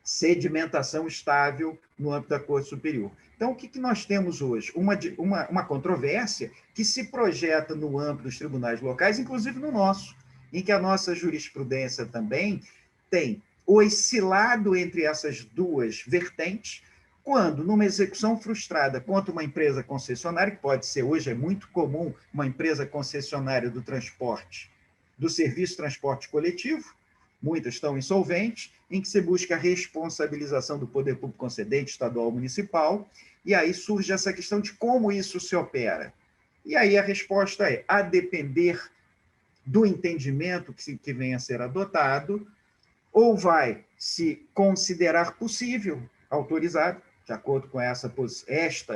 sedimentação estável no âmbito da Corte Superior. Então, o que nós temos hoje? Uma controvérsia que se projeta no âmbito dos tribunais locais, inclusive no nosso, em que a nossa jurisprudência também tem oscilado entre essas duas vertentes, quando, numa execução frustrada contra uma empresa concessionária, que pode ser hoje, é muito comum, uma empresa concessionária do transporte, do serviço de transporte coletivo, muitas estão insolventes, em que se busca a responsabilização do poder público concedente, estadual ou municipal, e aí surge essa questão de como isso se opera. E aí a resposta é, a depender do entendimento que venha a ser adotado, ou vai se considerar possível, autorizado, de acordo com esta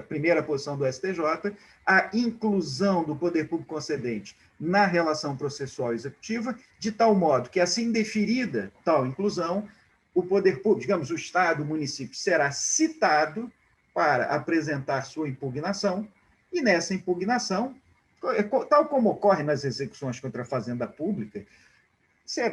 primeira posição do STJ, a inclusão do poder público concedente na relação processual executiva, de tal modo que, assim deferida tal inclusão, o poder público, digamos, o Estado, o município, será citado para apresentar sua impugnação, e nessa impugnação, tal como ocorre nas execuções contra a fazenda pública,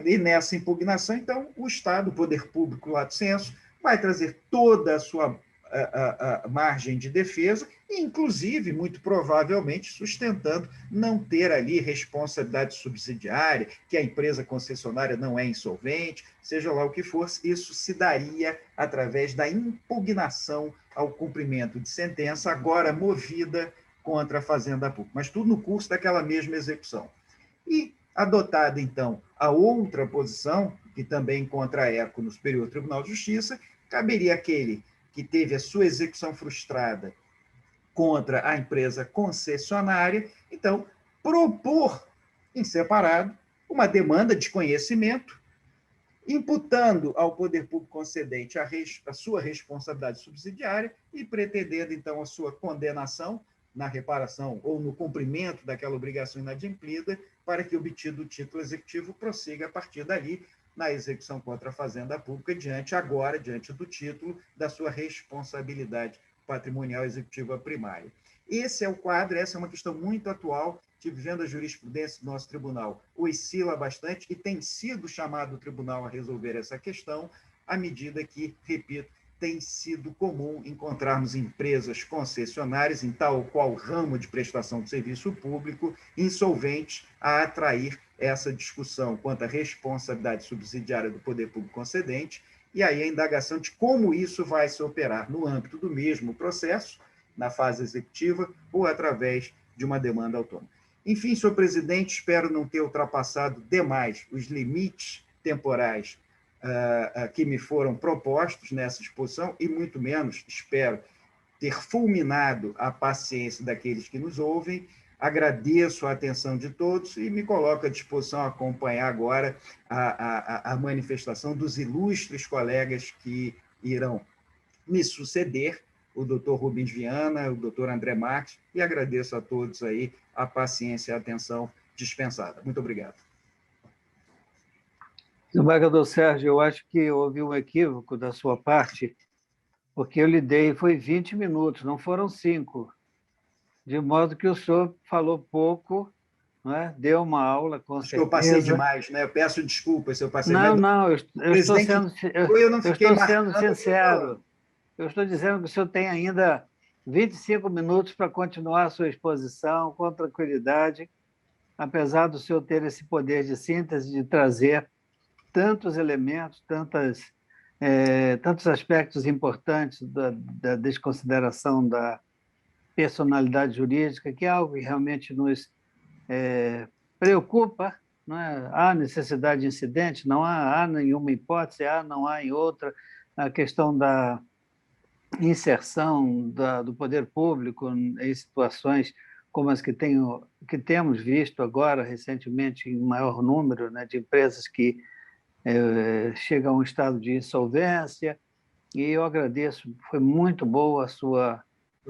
e nessa impugnação, então, o Estado, o poder público, lato sensu, vai trazer toda a sua a margem de defesa, e, inclusive, muito provavelmente, sustentando não ter ali responsabilidade subsidiária, que a empresa concessionária não é insolvente, seja lá o que for, isso se daria através da impugnação ao cumprimento de sentença, agora movida contra a fazenda pública, mas tudo no curso daquela mesma execução. E, adotada, então, a outra posição, que também encontra eco no Superior Tribunal de Justiça, caberia àquele que teve a sua execução frustrada contra a empresa concessionária, então, propor, em separado, uma demanda de conhecimento, imputando ao poder público concedente a sua responsabilidade subsidiária e pretendendo, então, a sua condenação na reparação ou no cumprimento daquela obrigação inadimplida, para que, obtido o título executivo, prossiga a partir dali na execução contra a fazenda pública, diante do título da sua responsabilidade patrimonial executiva primária. Esse é o quadro, essa é uma questão muito atual, que, vendo a jurisprudência do nosso tribunal, oscila bastante e tem sido chamado o tribunal a resolver essa questão, à medida que, repito, tem sido comum encontrarmos empresas concessionárias, em tal qual ramo de prestação de serviço público, insolventes, a atrair essa discussão quanto à responsabilidade subsidiária do poder público concedente, e aí a indagação de como isso vai se operar no âmbito do mesmo processo, na fase executiva, ou através de uma demanda autônoma. Enfim, senhor presidente, espero não ter ultrapassado demais os limites temporais que me foram propostos nessa exposição, e muito menos, espero, ter fulminado a paciência daqueles que nos ouvem. Agradeço a atenção de todos e me coloco à disposição a acompanhar agora a manifestação dos ilustres colegas que irão me suceder, o doutor Rubens Viana, o doutor André Marques, e agradeço a todos aí a paciência e a atenção dispensada. Muito obrigado. Desembargador Sérgio, eu acho que houve um equívoco da sua parte, porque eu lhe dei, foi 20 minutos, não foram 5, de modo que o senhor falou pouco, não é? Deu uma aula, com certeza. Eu passei demais, né? Eu peço desculpas se eu passei demais. Não, eu estou sendo sincero. Eu estou dizendo que o senhor tem ainda 25 minutos para continuar a sua exposição com tranquilidade, apesar do senhor ter esse poder de síntese, de trazer tantos elementos, tantos aspectos importantes da desconsideração da personalidade jurídica, que é algo que realmente nos preocupa, não é? Há necessidade de incidente? Não há nenhuma hipótese, não há em outra. A questão da inserção do poder público em situações como as que temos visto agora, recentemente, em maior número, né, de empresas que chegam a um estado de insolvência. E eu agradeço, foi muito boa a sua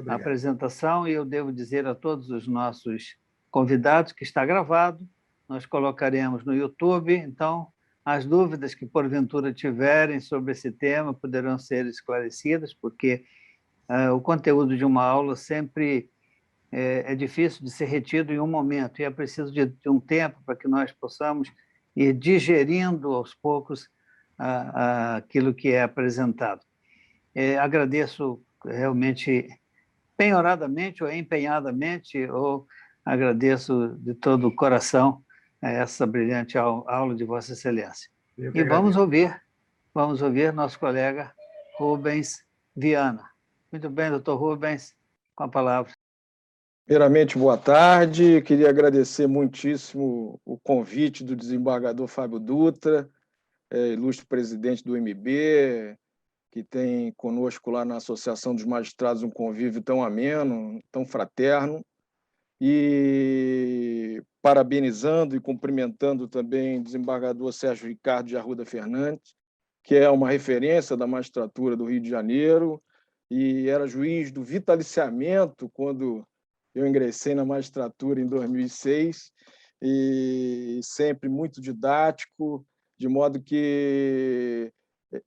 apresentação, e eu devo dizer a todos os nossos convidados que está gravado, nós colocaremos no YouTube, então as dúvidas que porventura tiverem sobre esse tema poderão ser esclarecidas, porque o conteúdo de uma aula sempre é difícil de ser retido em um momento, e é preciso de um tempo para que nós possamos ir digerindo aos poucos aquilo que é apresentado. Agradeço realmente penhoradamente ou empenhadamente, ou agradeço de todo o coração essa brilhante aula de Vossa Excelência. E vamos ouvir nosso colega Rubens Viana. Muito bem, doutor Rubens, com a palavra. Primeiramente, boa tarde. Queria agradecer muitíssimo o convite do desembargador Fábio Dutra, ilustre presidente do MB, que tem conosco lá na Associação dos Magistrados um convívio tão ameno, tão fraterno, e parabenizando e cumprimentando também o desembargador Sérgio Ricardo de Arruda Fernandes, que é uma referência da magistratura do Rio de Janeiro, e era juiz do vitaliciamento quando eu ingressei na magistratura em 2006, e sempre muito didático, de modo que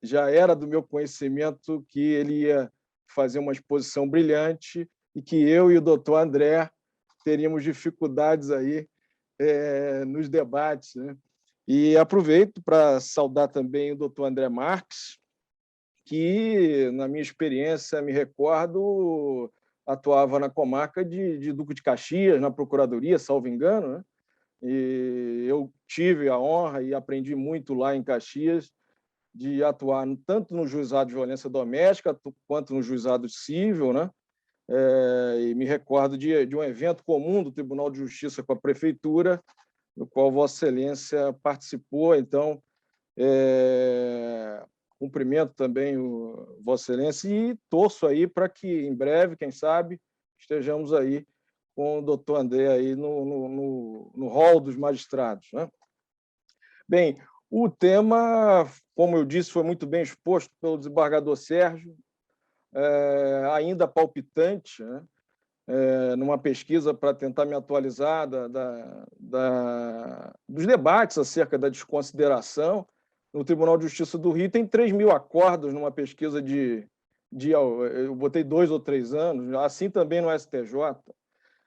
já era do meu conhecimento que ele ia fazer uma exposição brilhante e que eu e o doutor André teríamos dificuldades aí nos debates, né? E aproveito para saudar também o doutor André Marques, que, na minha experiência, me recordo, atuava na comarca de Duque de Caxias, na Procuradoria, salvo engano, né? E eu tive a honra e aprendi muito lá em Caxias de atuar tanto no juizado de violência doméstica quanto no juizado civil, né? E me recordo de um evento comum do Tribunal de Justiça com a Prefeitura, no qual Vossa Excelência participou. Então, cumprimento também o Vossa Excelência e torço aí para que, em breve, quem sabe, estejamos aí com o doutor André aí no hall dos magistrados, né? Bem, o tema, como eu disse, foi muito bem exposto pelo desembargador Sérgio, ainda palpitante, né? Numa pesquisa para tentar me atualizar dos debates acerca da desconsideração. No Tribunal de Justiça do Rio tem 3.000 acordos numa pesquisa eu botei 2 ou 3 anos, assim também no STJ.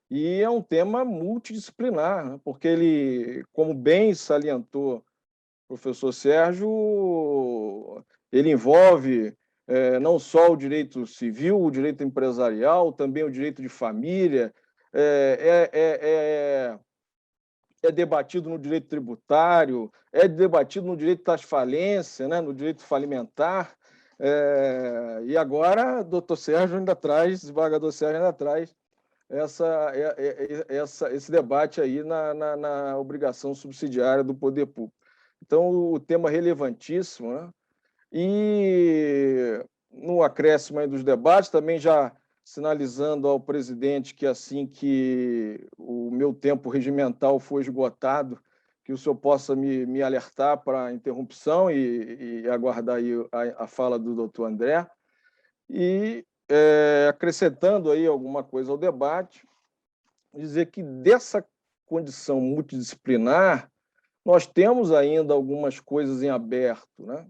E é um tema multidisciplinar, né? Porque ele, como bem salientou o professor Sérgio, ele envolve não só o direito civil, o direito empresarial, também o direito de família, é debatido no direito tributário, é debatido no direito das falências, né, no direito falimentar. E agora o doutor Sérgio ainda traz, o desembargador Sérgio ainda traz esse debate aí na obrigação subsidiária do poder público. Então, o tema é relevantíssimo, né? E no acréscimo aí dos debates, também já sinalizando ao presidente que assim que o meu tempo regimental for esgotado, que o senhor possa me alertar para a interrupção e aguardar aí a fala do doutor André. E acrescentando aí alguma coisa ao debate, dizer que dessa condição multidisciplinar, nós temos ainda algumas coisas em aberto, né?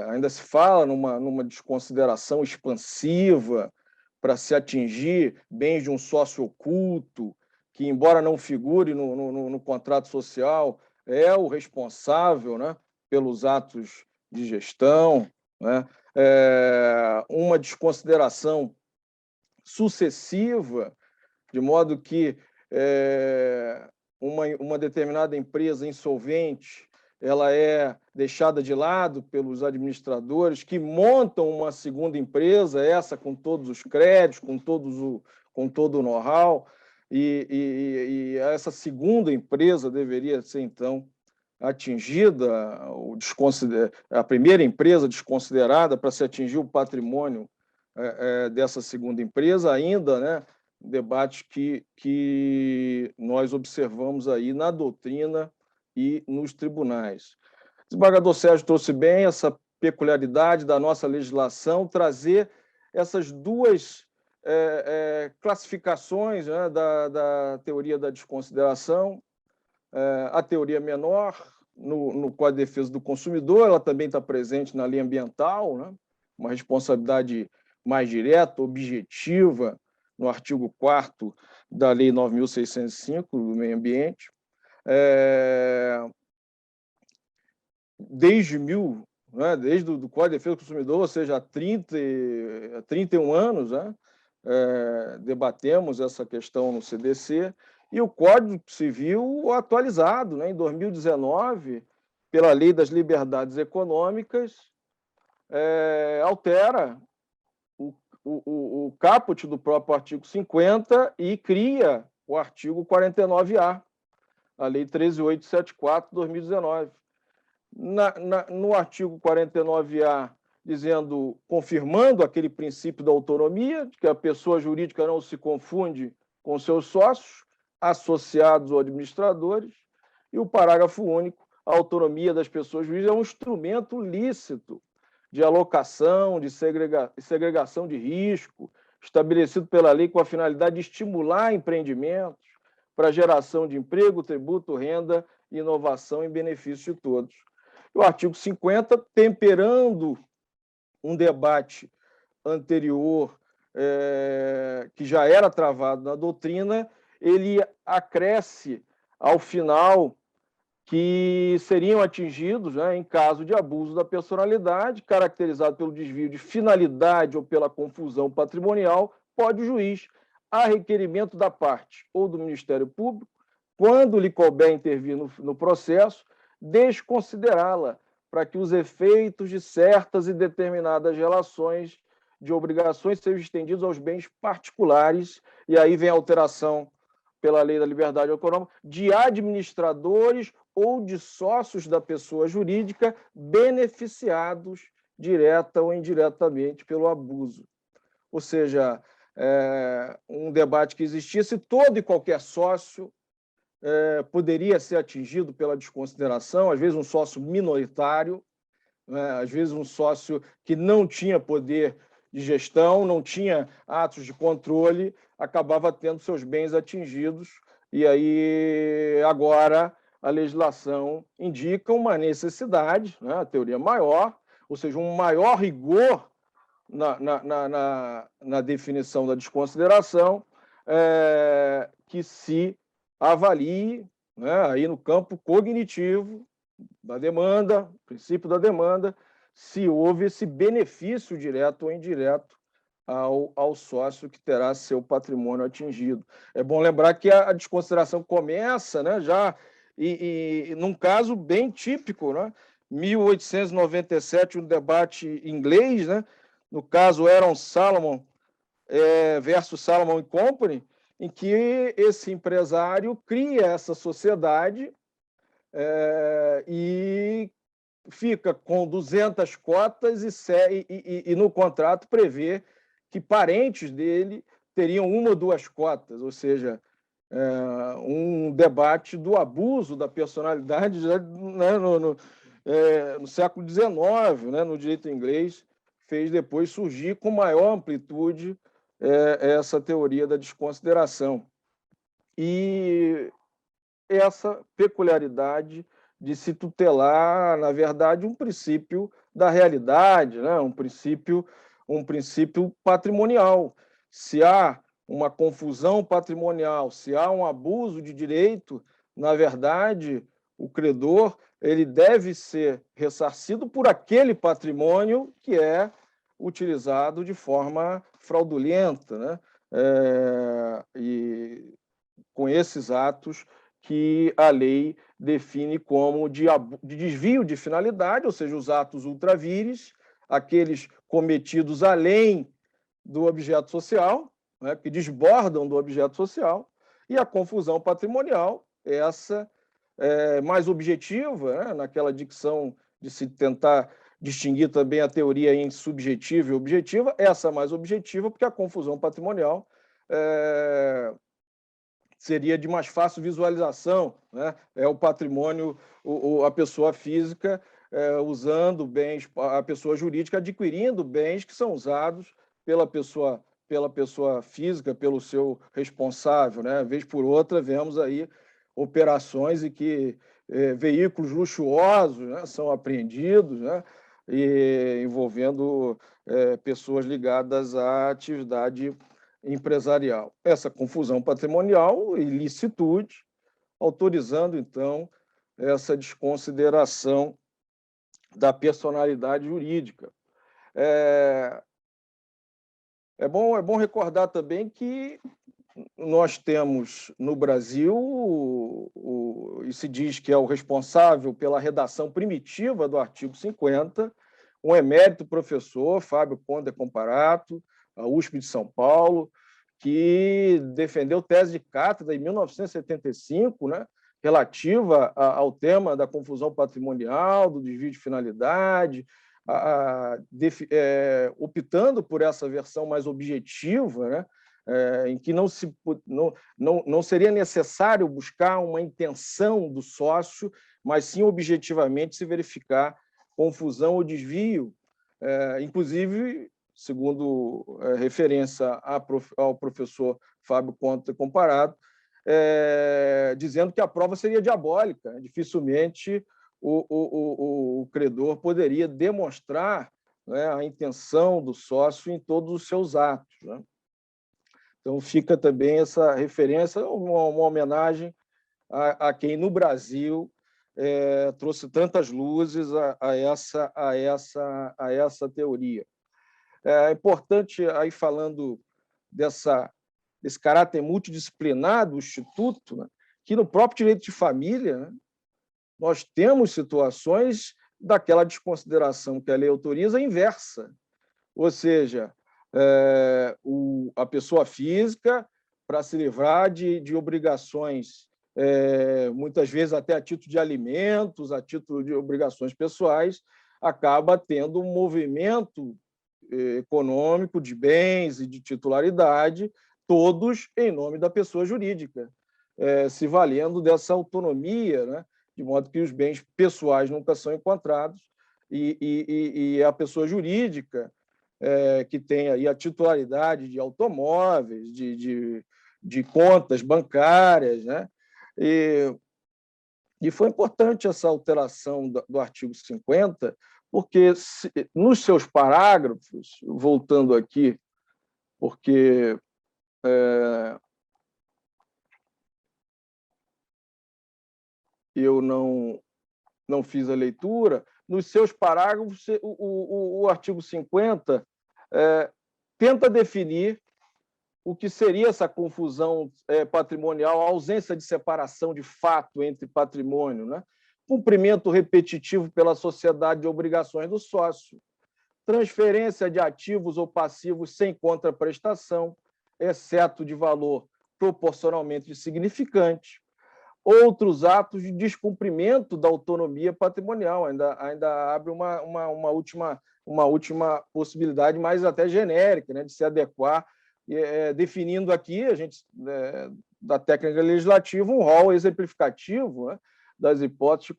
Ainda se fala numa desconsideração expansiva para se atingir bens de um sócio oculto, que, embora não figure no contrato social, é o responsável, né, pelos atos de gestão, né? Uma desconsideração sucessiva, de modo que uma determinada empresa insolvente ela é deixada de lado pelos administradores que montam uma segunda empresa, essa com todos os créditos, com todo o know-how. e essa segunda empresa deveria ser, então, atingida, a primeira empresa desconsiderada para se atingir o patrimônio dessa segunda empresa, ainda, né, debate que nós observamos aí na doutrina e nos tribunais. O desembargador Sérgio trouxe bem essa peculiaridade da nossa legislação, trazer essas duas classificações, né, da teoria da desconsideração. A teoria menor, no Código de Defesa do Consumidor, ela também está presente na lei ambiental, né? Uma responsabilidade mais direta, objetiva, no artigo 4º da Lei 9.605, do Meio Ambiente. Desde o Código de Defesa do Consumidor, ou seja, há 31 anos, né? Debatemos essa questão no CDC, e o Código Civil atualizado, né, em 2019, pela Lei das Liberdades Econômicas, altera o caput do próprio artigo 50 e cria o artigo 49A, a Lei 13.874, de 2019. No artigo 49A, confirmando aquele princípio da autonomia, de que a pessoa jurídica não se confunde com seus sócios, associados ou administradores, e o parágrafo único, a autonomia das pessoas jurídicas é um instrumento lícito de alocação, de segregação de risco, estabelecido pela lei com a finalidade de estimular empreendimentos para geração de emprego, tributo, renda e inovação em benefício de todos. O artigo 50, temperando um debate anterior que já era travado na doutrina, ele acresce ao final que seriam atingidos, né, em caso de abuso da personalidade, caracterizado pelo desvio de finalidade ou pela confusão patrimonial, pode o juiz, a requerimento da parte ou do Ministério Público, quando lhe couber intervir no processo, desconsiderá-la para que os efeitos de certas e determinadas relações de obrigações sejam estendidos aos bens particulares, e aí vem a alteração pela Lei da Liberdade Econômica, de administradores ou de sócios da pessoa jurídica beneficiados direta ou indiretamente pelo abuso. Ou seja, um debate que existia se todo e qualquer sócio poderia ser atingido pela desconsideração, às vezes um sócio minoritário, né, às vezes um sócio que não tinha poder de gestão, não tinha atos de controle, acabava tendo seus bens atingidos, e aí agora a legislação indica uma necessidade, né, a teoria maior, ou seja, um maior rigor na definição da desconsideração, que se avalie, né, aí no campo cognitivo da demanda, princípio da demanda, se houve esse benefício direto ou indireto ao sócio que terá seu patrimônio atingido. É bom lembrar que a desconsideração começa, né, já num caso bem típico, né, 1897, um debate inglês, né, no caso Aaron Salomon versus Salomon Company, em que esse empresário cria essa sociedade e fica com 200 cotas e no contrato prevê que parentes dele teriam uma ou duas cotas, ou seja, um debate do abuso da personalidade já, né, no século XIX, né, no direito inglês, fez depois surgir com maior amplitude essa teoria da desconsideração. E essa peculiaridade de se tutelar, na verdade, um princípio da realidade, né? um princípio patrimonial. Se há uma confusão patrimonial, se há um abuso de direito, na verdade, o credor ele deve ser ressarcido por aquele patrimônio que é utilizado de forma fraudulenta, né? E com esses atos que a lei define como de desvio de finalidade, ou seja, os atos ultravires, aqueles cometidos além do objeto social, né, que desbordam do objeto social, E a confusão patrimonial, essa mais objetiva, né, naquela dicção de se tentar distinguir também a teoria em subjetiva e objetiva, essa mais objetiva, porque a confusão patrimonial seria de mais fácil visualização, né? É o patrimônio, a pessoa física usando bens, a pessoa jurídica adquirindo bens que são usados pela pessoa física, pelo seu responsável, né? Vez por outra, vemos aí operações em que veículos luxuosos, né, são apreendidos, né, e envolvendo pessoas ligadas à atividade empresarial. Essa confusão patrimonial, ilicitude, autorizando, então, essa desconsideração da personalidade jurídica. É bom recordar também que nós temos no Brasil, e se diz que é o responsável pela redação primitiva do artigo 50, um emérito professor, Fábio Conde Comparato, a USP de São Paulo, que defendeu tese de cátedra em 1975, né, relativa ao tema da confusão patrimonial, do desvio de finalidade, optando por essa versão mais objetiva, né, em que não seria necessário buscar uma intenção do sócio, mas sim objetivamente se verificar confusão ou desvio, inclusive, segundo referência ao professor Fábio Conte Comparato, dizendo que a prova seria diabólica, dificilmente o credor poderia demonstrar, né, a intenção do sócio em todos os seus atos, né? Então, fica também essa referência, uma homenagem a quem, no Brasil, trouxe tantas luzes a essa teoria. É importante, aí falando desse caráter multidisciplinar do Instituto, né, que no próprio direito de família, né, nós temos situações daquela desconsideração que a lei autoriza inversa, ou seja, a pessoa física, para se livrar de obrigações, muitas vezes até a título de alimentos, a título de obrigações pessoais, acaba tendo um movimento econômico de bens e de titularidade, todos em nome da pessoa jurídica, se valendo dessa autonomia, né, de modo que os bens pessoais nunca são encontrados e a pessoa jurídica, que tem aí a titularidade de automóveis, de contas bancárias, né? E foi importante essa alteração do artigo 50, porque nos seus parágrafos, voltando aqui, porque eu não fiz a leitura, nos seus parágrafos, o artigo 50 tenta definir o que seria essa confusão patrimonial, a ausência de separação de fato entre patrimônio, né? Cumprimento repetitivo pela sociedade de obrigações do sócio, transferência de ativos ou passivos sem contraprestação, exceto de valor proporcionalmente insignificante, outros atos de descumprimento da autonomia patrimonial, ainda abre uma última possibilidade mais até genérica, né, de se adequar, definindo aqui, a gente, da técnica legislativa, um rol exemplificativo, né, das hipóteses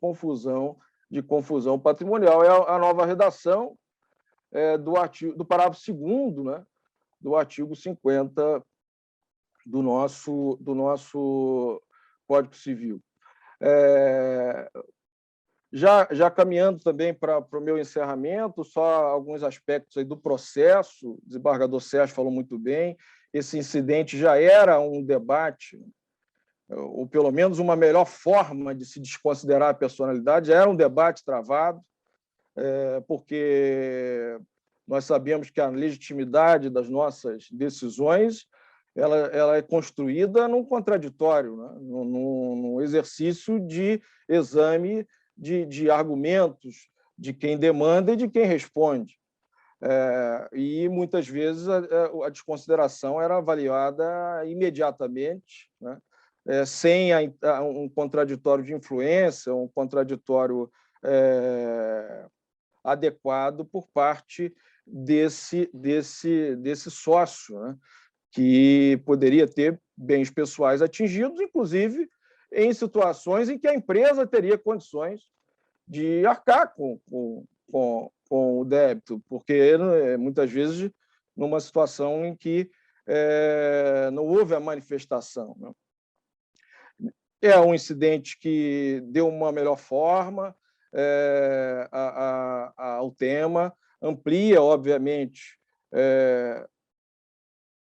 de confusão patrimonial. É a nova redação do parágrafo 2º, né, do artigo 50 do nosso Código Civil. Já caminhando também para o meu encerramento, só alguns aspectos aí do processo, o desembargador Sérgio falou muito bem, esse incidente já era um debate, ou pelo menos uma melhor forma de se desconsiderar a personalidade, já era um debate travado, porque nós sabemos que a legitimidade das nossas decisões ela é construída num contraditório, né? num exercício de exame de argumentos de quem demanda e de quem responde. E, muitas vezes, a desconsideração era avaliada imediatamente, né? sem um contraditório de influência, um contraditório adequado por parte desse sócio, né? Que poderia ter bens pessoais atingidos, inclusive em situações em que a empresa teria condições de arcar com o débito, porque muitas vezes numa situação em que não houve a manifestação, né? É um incidente que deu uma melhor forma ao tema, amplia, obviamente,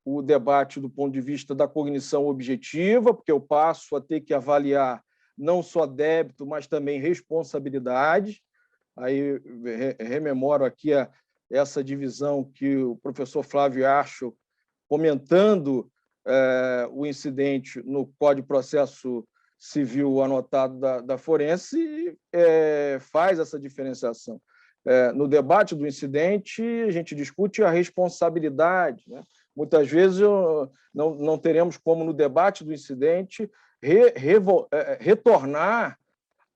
o debate do ponto de vista da cognição objetiva, porque eu passo a ter que avaliar não só débito, mas também responsabilidade. Aí rememoro aqui essa divisão que o professor Flávio Archo, comentando o incidente no Código de Processo Civil anotado da Forense, faz essa diferenciação. No debate do incidente, a gente discute a responsabilidade, né? Muitas vezes não teremos como, no debate do incidente, retornar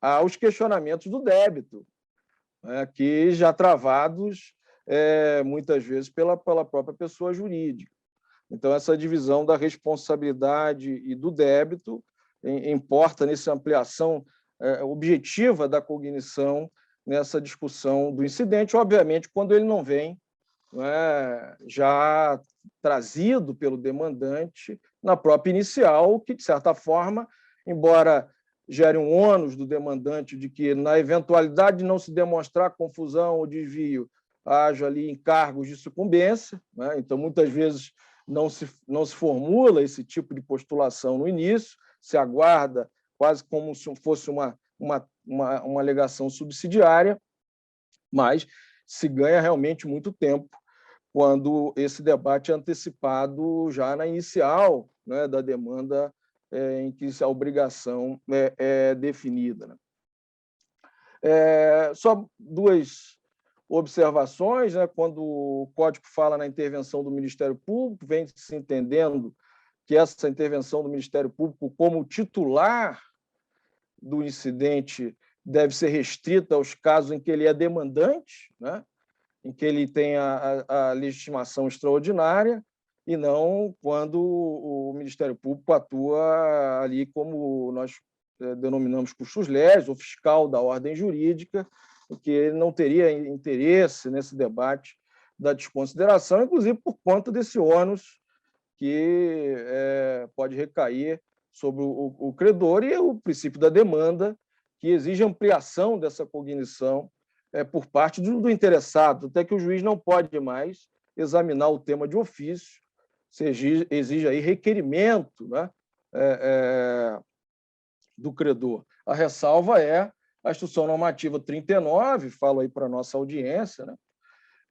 aos questionamentos do débito, né, que já travados muitas vezes pela própria pessoa jurídica. Então, essa divisão da responsabilidade e do débito importa nessa ampliação objetiva da cognição nessa discussão do incidente, obviamente, quando ele não vem já trazido pelo demandante na própria inicial, que, de certa forma, embora gere um ônus do demandante de que, na eventualidade de não se demonstrar confusão ou desvio, haja ali encargos de sucumbência, né? Então, muitas vezes, não se formula esse tipo de postulação no início, se aguarda quase como se fosse uma alegação subsidiária, mas se ganha realmente muito tempo quando esse debate é antecipado já na inicial, né, da demanda em que a obrigação é definida, né? Só duas observações, né? Quando o Código fala na intervenção do Ministério Público, vem se entendendo que essa intervenção do Ministério Público como titular do incidente deve ser restrita aos casos em que ele é demandante, né? Em que ele tem a legitimação extraordinária, e não quando o Ministério Público atua ali como nós denominamos custos legis, ou fiscal da ordem jurídica, que ele não teria interesse nesse debate da desconsideração, inclusive por conta desse ônus que pode recair sobre o credor, e o princípio da demanda, que exige ampliação dessa cognição por parte do interessado, até que o juiz não pode mais examinar o tema de ofício, se exige aí requerimento, né, do credor. A ressalva é a Instrução Normativa 39, falo aí para a nossa audiência, né,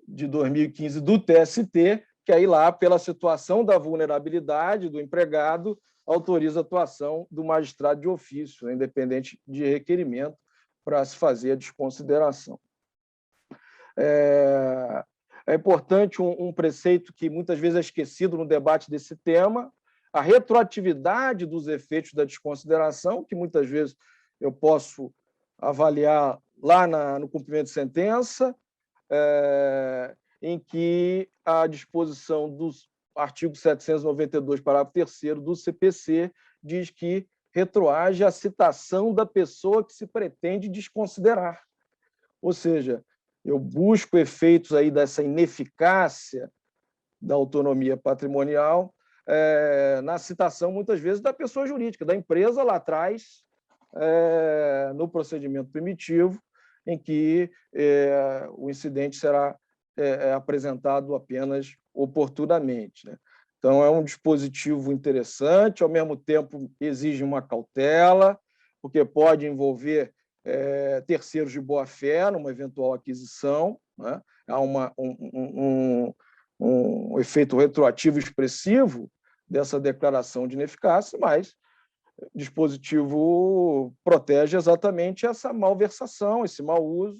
de 2015 do TST, que aí lá, pela situação da vulnerabilidade do empregado, autoriza a atuação do magistrado de ofício, né, independente de requerimento, para se fazer a desconsideração. É importante um preceito que muitas vezes é esquecido no debate desse tema, a retroatividade dos efeitos da desconsideração, que muitas vezes eu posso avaliar lá no cumprimento de sentença, em que a disposição do artigo 792, parágrafo 3º do CPC, diz que retroage a citação da pessoa que se pretende desconsiderar. Ou seja, eu busco efeitos aí dessa ineficácia da autonomia patrimonial na citação, muitas vezes, da pessoa jurídica, da empresa lá atrás, no procedimento primitivo, em que o incidente será apresentado apenas oportunamente, né? Então, é um dispositivo interessante, ao mesmo tempo exige uma cautela, porque pode envolver terceiros de boa-fé numa eventual aquisição, né? Há um efeito retroativo expressivo dessa declaração de ineficácia, mas o dispositivo protege exatamente essa malversação, esse mau uso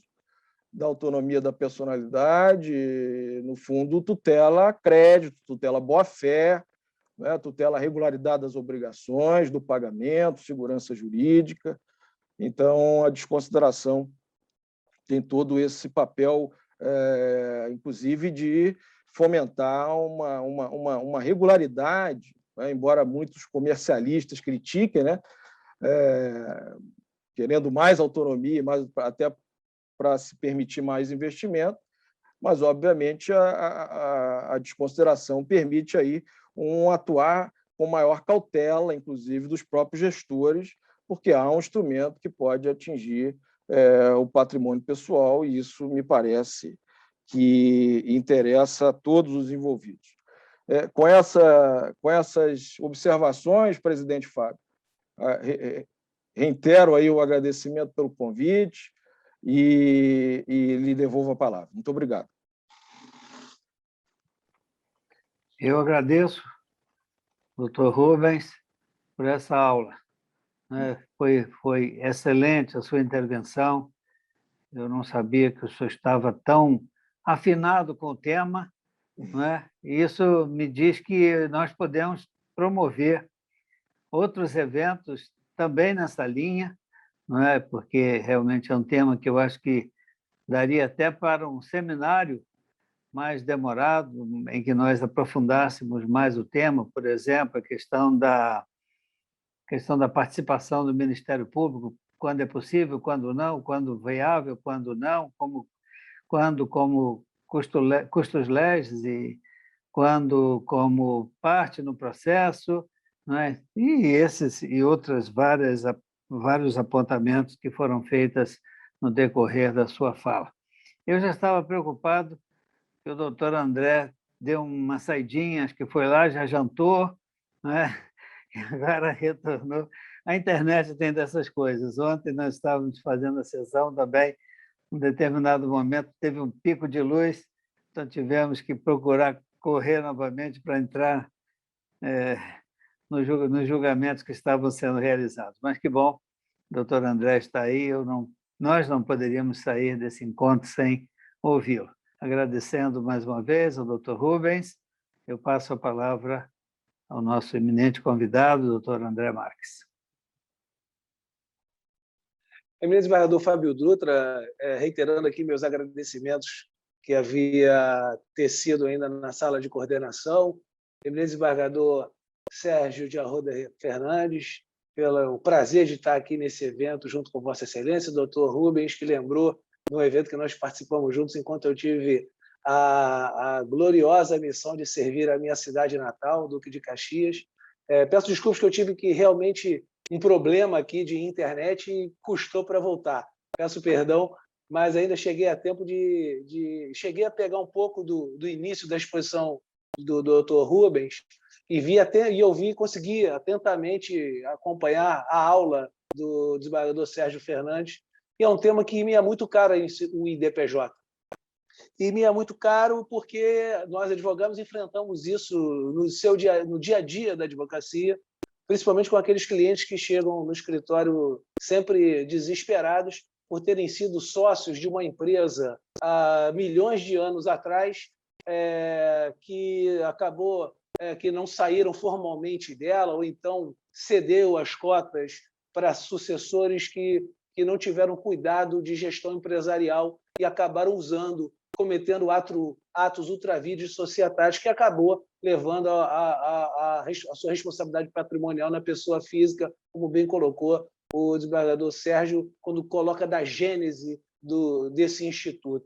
da autonomia da personalidade, no fundo, tutela crédito, tutela boa-fé, né? Tutela a regularidade das obrigações, do pagamento, segurança jurídica. Então, a desconsideração tem todo esse papel, inclusive, de fomentar uma regularidade, né? Embora muitos comercialistas critiquem, né? Querendo mais autonomia, até para se permitir mais investimento, mas, obviamente, a desconsideração permite aí atuar com maior cautela, inclusive, dos próprios gestores, porque há um instrumento que pode atingir o patrimônio pessoal, e isso me parece que interessa a todos os envolvidos. Com essas observações, presidente Fábio, reitero aí o agradecimento pelo convite e lhe devolvo a palavra. Muito obrigado. Eu agradeço, doutor Rubens, por essa aula. Foi excelente a sua intervenção. Eu não sabia que o senhor estava tão afinado com o tema, não é? E isso me diz que nós podemos promover outros eventos também nessa linha, não é? Porque realmente é um tema que eu acho que daria até para um seminário mais demorado, em que nós aprofundássemos mais o tema, por exemplo, a questão da participação do Ministério Público, quando é possível, quando não, quando viável, quando não, quando como custos legis e quando como parte no processo, não é? E outras vários apontamentos que foram feitos no decorrer da sua fala. Eu já estava preocupado que o doutor André deu uma saidinha, acho que foi lá, já jantou, né? E agora retornou. A internet tem dessas coisas. Ontem nós estávamos fazendo a sessão também, em um determinado momento teve um pico de luz, então tivemos que procurar correr novamente para entrar nos julgamentos que estavam sendo realizados. Mas que bom, o doutor André está aí, nós não poderíamos sair desse encontro sem ouvi-lo. Agradecendo mais uma vez ao doutor Rubens, eu passo a palavra ao nosso eminente convidado, o doutor André Marques. Eminente desembargador Fábio Dutra, reiterando aqui meus agradecimentos que havia tecido ainda na sala de coordenação, eminente desembargador Sérgio de Arruda Fernandes, pelo prazer de estar aqui nesse evento junto com Vossa Excelência, doutor Rubens, que lembrou no evento que nós participamos juntos enquanto eu tive a gloriosa missão de servir a minha cidade natal, Duque de Caxias. Peço desculpas que eu tive que realmente um problema aqui de internet e custou para voltar. Peço perdão, mas ainda cheguei a tempo cheguei a pegar um pouco do início da exposição do Dr. Rubens e ouvi e consegui atentamente acompanhar a aula do desembargador Sérgio Fernandes, que é um tema que me é muito caro o IDPJ. E me é muito caro porque nós, advogados, enfrentamos isso no dia a dia da advocacia, principalmente com aqueles clientes que chegam no escritório sempre desesperados por terem sido sócios de uma empresa há milhões de anos atrás, que acabou que não saíram formalmente dela, ou então cedeu as cotas para sucessores que não tiveram cuidado de gestão empresarial e acabaram cometendo atos ultravídeos societários, que acabou levando a sua responsabilidade patrimonial na pessoa física, como bem colocou o desembargador Sérgio, quando coloca da gênese desse instituto.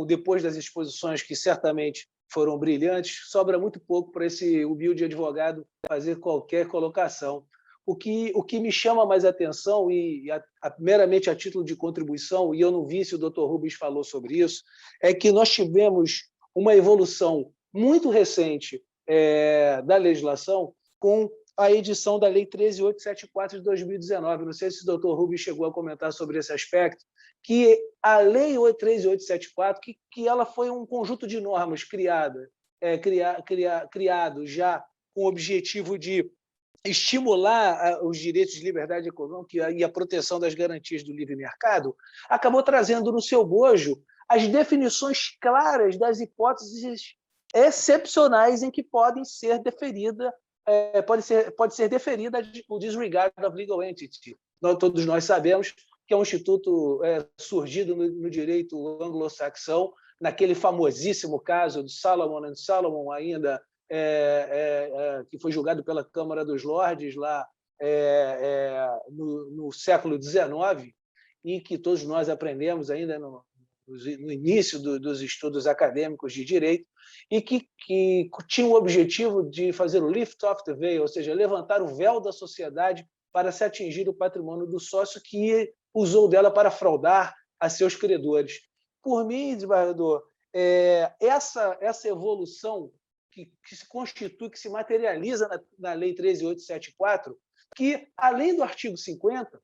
Depois das exposições, que certamente foram brilhantes, sobra muito pouco para esse humilde advogado fazer qualquer colocação. O que me chama mais atenção, meramente a título de contribuição, e eu não vi se o Dr. Rubens falou sobre isso, é que nós tivemos uma evolução muito recente da legislação com a edição da Lei 13.874 de 2019. Não sei se o Dr. Rubens chegou a comentar sobre esse aspecto, que a Lei 13.874, que ela foi um conjunto de normas criado já com o objetivo de estimular os direitos de liberdade econômica e a proteção das garantias do livre mercado, acabou trazendo no seu bojo as definições claras das hipóteses excepcionais em que podem ser deferida, pode ser deferida o disregard of legal entity. Todos nós sabemos que é um instituto surgido no direito anglo-saxão, naquele famosíssimo caso do Salomon & Salomon, ainda que foi julgado pela Câmara dos Lordes lá no século XIX, e que todos nós aprendemos ainda no início dos estudos acadêmicos de direito, e que tinha o objetivo de fazer o lift off the veil, ou seja, levantar o véu da sociedade para se atingir o patrimônio do sócio que usou dela para fraudar a seus credores. Por mim, desembargador, essa evolução que se constitui, que se materializa na Lei 13.874, que, além do artigo 50,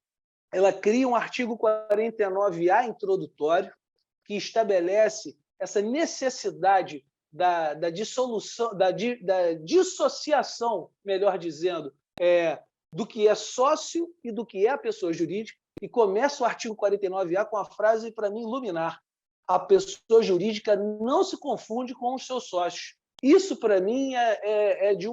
ela cria um artigo 49A introdutório, que estabelece essa necessidade da dissolução, da dissociação, melhor dizendo, do que é sócio e do que é a pessoa jurídica, e começa o artigo 49A com a frase, para mim, luminar: a pessoa jurídica não se confunde com os seus sócios. Isso, para mim, é de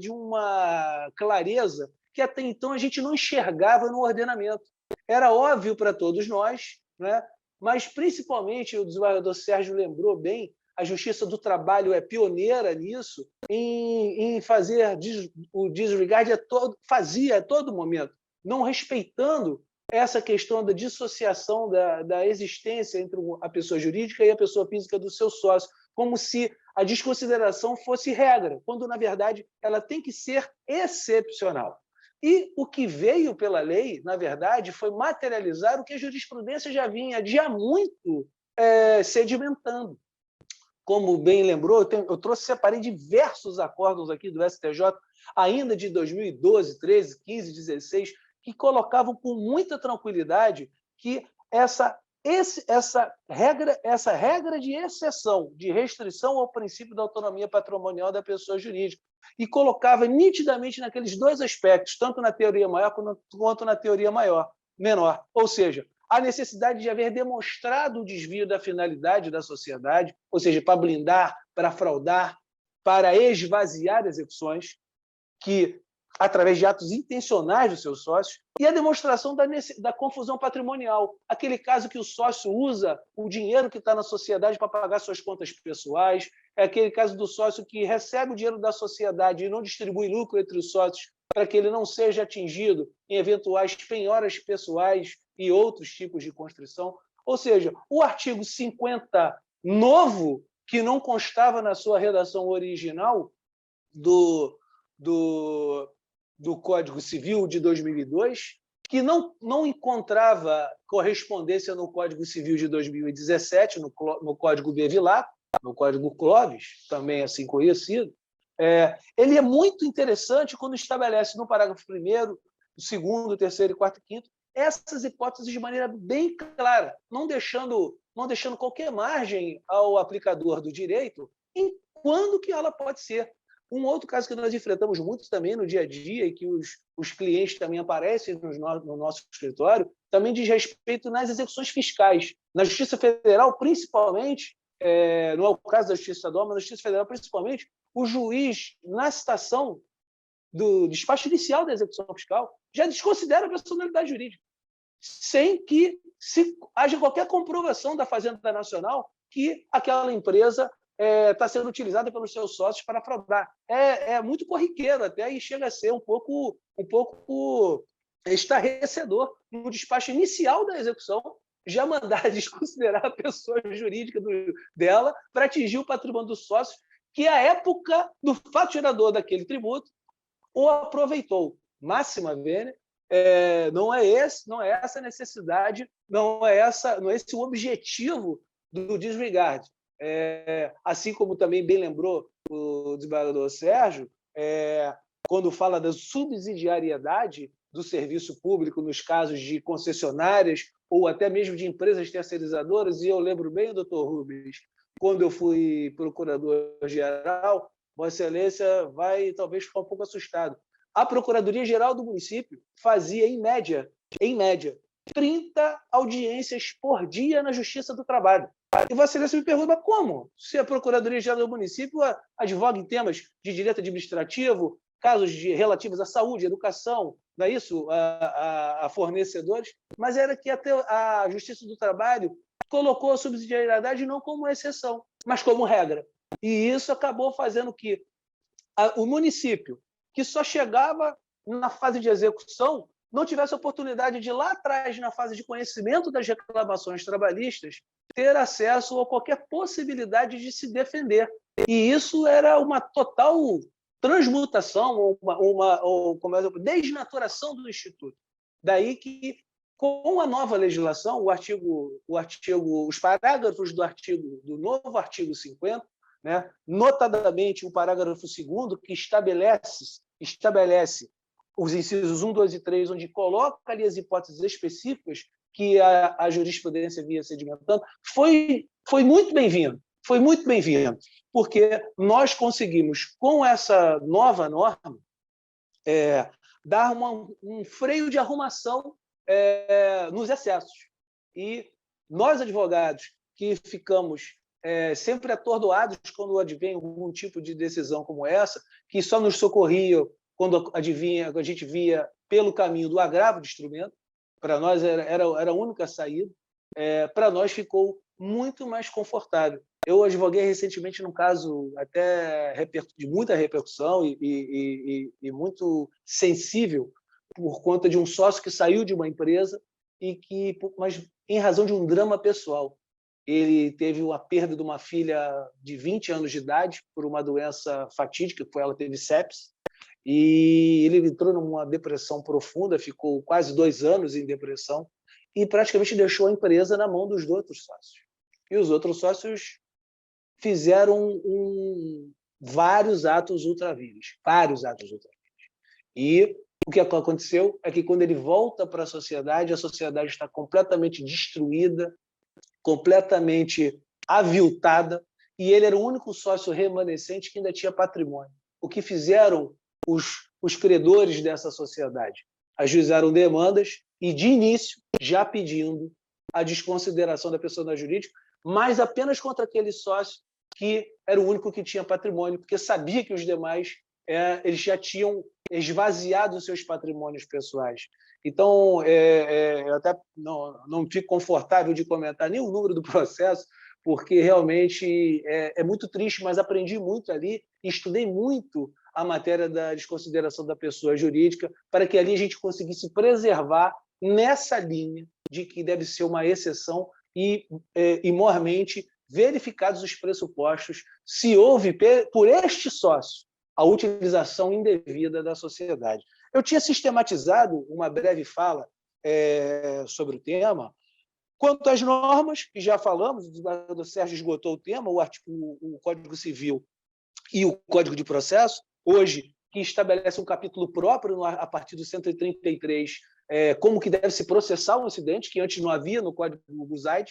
uma clareza que até então a gente não enxergava no ordenamento. Era óbvio para todos nós, né? Mas, principalmente, o desembargador Sérgio lembrou bem, a Justiça do Trabalho é pioneira nisso, em fazer o disregard fazia a todo momento, não respeitando essa questão da dissociação da existência entre a pessoa jurídica e a pessoa física do seu sócio, como se a desconsideração fosse regra, quando, na verdade, ela tem que ser excepcional. E o que veio pela lei, na verdade, foi materializar o que a jurisprudência já vinha muito sedimentando. Como bem lembrou, eu separei diversos acordos aqui do STJ, ainda de 2012, 13, 15, 16, que colocavam com muita tranquilidade que essa regra de exceção, de restrição ao princípio da autonomia patrimonial da pessoa jurídica, e colocava nitidamente naqueles dois aspectos, tanto na teoria maior quanto na teoria menor. Ou seja, a necessidade de haver demonstrado o desvio da finalidade da sociedade, ou seja, para blindar, para fraudar, para esvaziar execuções, que através de atos intencionais dos seus sócios, e a demonstração da confusão patrimonial, aquele caso que o sócio usa o dinheiro que está na sociedade para pagar suas contas pessoais, é aquele caso do sócio que recebe o dinheiro da sociedade e não distribui lucro entre os sócios para que ele não seja atingido em eventuais penhoras pessoais e outros tipos de constrição. Ou seja, o artigo 50 novo, que não constava na sua redação original do Código Civil de 2002, que não encontrava correspondência no Código Civil de 2017, no Código Bevilacqua, no Código Clovis, também assim conhecido. Ele é muito interessante quando estabelece no parágrafo 1º, 2º, 3º, 4º e 5º essas hipóteses de maneira bem clara, não deixando qualquer margem ao aplicador do direito em quando que ela pode ser. Um outro caso que nós enfrentamos muito também no dia a dia e que os clientes também aparecem no nosso escritório, também diz respeito nas execuções fiscais. Na Justiça Federal, principalmente, não é o caso da Justiça Estadual, mas na Justiça Federal, principalmente, o juiz, na citação do despacho inicial da execução fiscal, já desconsidera a personalidade jurídica, sem que haja qualquer comprovação da Fazenda Nacional que aquela empresa está sendo utilizada pelos seus sócios para fraudar. É muito corriqueiro até, e chega a ser um pouco estarrecedor no despacho inicial da execução já mandar desconsiderar a pessoa jurídica dela para atingir o patrimônio do sócio, que à época do fato gerador daquele tributo o aproveitou. Máxima vênia, não é essa a necessidade, não é esse o objetivo do disregard. Assim como também bem lembrou o desembargador Sérgio, quando fala da subsidiariedade do serviço público nos casos de concessionárias ou até mesmo de empresas terceirizadoras, e eu lembro bem, doutor Rubens, quando eu fui procurador-geral, Vossa Excelência vai talvez ficar um pouco assustado. A Procuradoria-Geral do município fazia, em média, 30 audiências por dia na Justiça do Trabalho. E Vossa Excelência me pergunta, mas como? Se a Procuradoria-Geral do Município advoga em temas de direito administrativo, casos relativos à saúde, educação, não é isso? A fornecedores, mas era que até a Justiça do Trabalho colocou a subsidiariedade não como exceção, mas como regra. E isso acabou fazendo que o município, que só chegava na fase de execução, não tivesse a oportunidade de, lá atrás, na fase de conhecimento das reclamações trabalhistas, ter acesso a qualquer possibilidade de se defender. E isso era uma total transmutação, uma desnaturação do Instituto. Daí que, com a nova legislação, os parágrafos do novo artigo 50, né, notadamente o parágrafo 2º, que estabelece os incisos 1, 2 e 3, onde coloca ali as hipóteses específicas que a jurisprudência via sedimentando, foi muito bem-vindo. Foi muito bem-vindo, porque nós conseguimos, com essa nova norma, dar um freio de arrumação nos excessos. E nós, advogados, que ficamos sempre atordoados quando advém algum tipo de decisão como essa, que só nos socorria quando a gente via pelo caminho do agravo de instrumento, para nós era a única saída, para nós ficou muito mais confortável. Eu advoguei recentemente num caso até de muita repercussão e muito sensível por conta de um sócio que saiu de uma empresa mas em razão de um drama pessoal. Ele teve a perda de uma filha de 20 anos de idade por uma doença fatídica, que ela teve sepsis, e ele entrou numa depressão profunda, ficou quase 2 anos em depressão e praticamente deixou a empresa na mão dos outros sócios. E os outros sócios fizeram vários atos ultravírios, E o que aconteceu é que, quando ele volta para a sociedade está completamente destruída, completamente aviltada, e ele era o único sócio remanescente que ainda tinha patrimônio. O que fizeram os credores dessa sociedade? Ajuizaram demandas e, de início, já pedindo a desconsideração da pessoa jurídica, mas apenas contra aquele sócio que era o único que tinha patrimônio, porque sabia que os demais eles já tinham esvaziado os seus patrimônios pessoais. Então, eu até não fico confortável de comentar nem o número do processo, porque realmente é muito triste, mas aprendi muito ali, estudei muito a matéria da desconsideração da pessoa jurídica, para que ali a gente conseguisse preservar nessa linha de que deve ser uma exceção e, mormente, verificados os pressupostos, se houve, por este sócio, a utilização indevida da sociedade. Eu tinha sistematizado uma breve fala sobre o tema. Quanto às normas, que já falamos, o Sérgio esgotou o tema, o Código Civil e o Código de Processo, hoje, que estabelece um capítulo próprio a partir do 133, como que deve se processar um incidente, que antes não havia no Código GUSAID.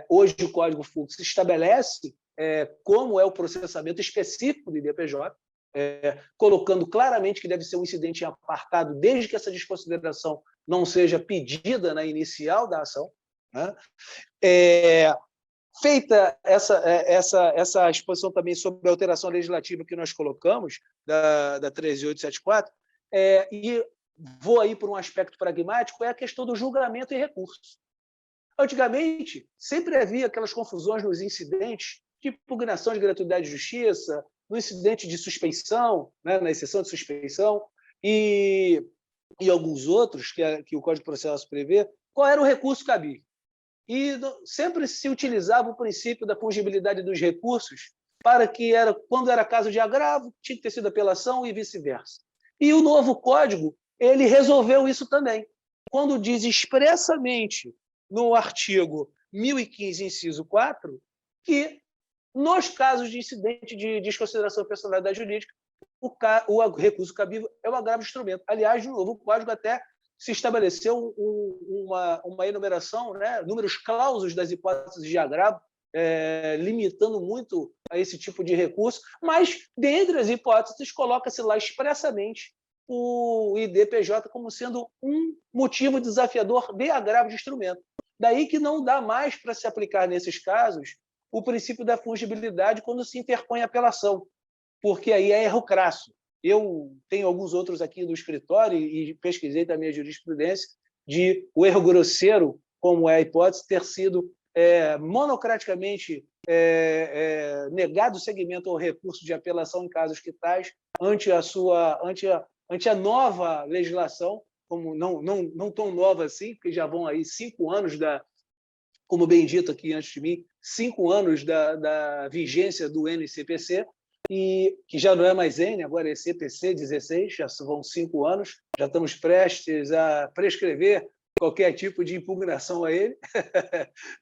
Hoje o Código Fluxo estabelece como é o processamento específico do IDPJ, colocando claramente que deve ser um incidente em apartado, desde que essa desconsideração não seja pedida na inicial da ação, né? Feita essa exposição também sobre a alteração legislativa que nós colocamos, da 13874, e vou aí por um aspecto pragmático, é a questão do julgamento e recurso. Antigamente, sempre havia aquelas confusões nos incidentes de impugnação de gratuidade de justiça, no incidente de suspeição, né, na exceção de suspeição, e alguns outros que o Código de Processo prevê, qual era o recurso cabível. E sempre se utilizava o princípio da fungibilidade dos recursos para que, quando era caso de agravo, tinha que ter sido apelação e vice-versa. E o novo Código ele resolveu isso também, quando diz expressamente no artigo 1015, inciso 4, que, nos casos de incidente de desconsideração da personalidade jurídica, o recurso cabível é o agravo de instrumento. Aliás, no novo Código até se estabeleceu uma enumeração, né, números clausos das hipóteses de agravo, limitando muito a esse tipo de recurso, mas, dentre as hipóteses, coloca-se lá expressamente o IDPJ como sendo um motivo desafiador de agravo de instrumento. Daí que não dá mais para se aplicar nesses casos o princípio da fungibilidade quando se interpõe apelação, porque aí é erro crasso. Eu tenho alguns outros aqui do escritório e pesquisei também a jurisprudência de o erro grosseiro, como é a hipótese, ter sido monocraticamente negado o segmento ao recurso de apelação em casos que tais ante a nova legislação, como não tão nova assim, porque já vão aí 5 anos como bem dito aqui antes de mim, 5 anos da vigência do NCPC, e que já não é mais N, agora é CPC 16, já vão 5 anos, já estamos prestes a prescrever qualquer tipo de impugnação a ele,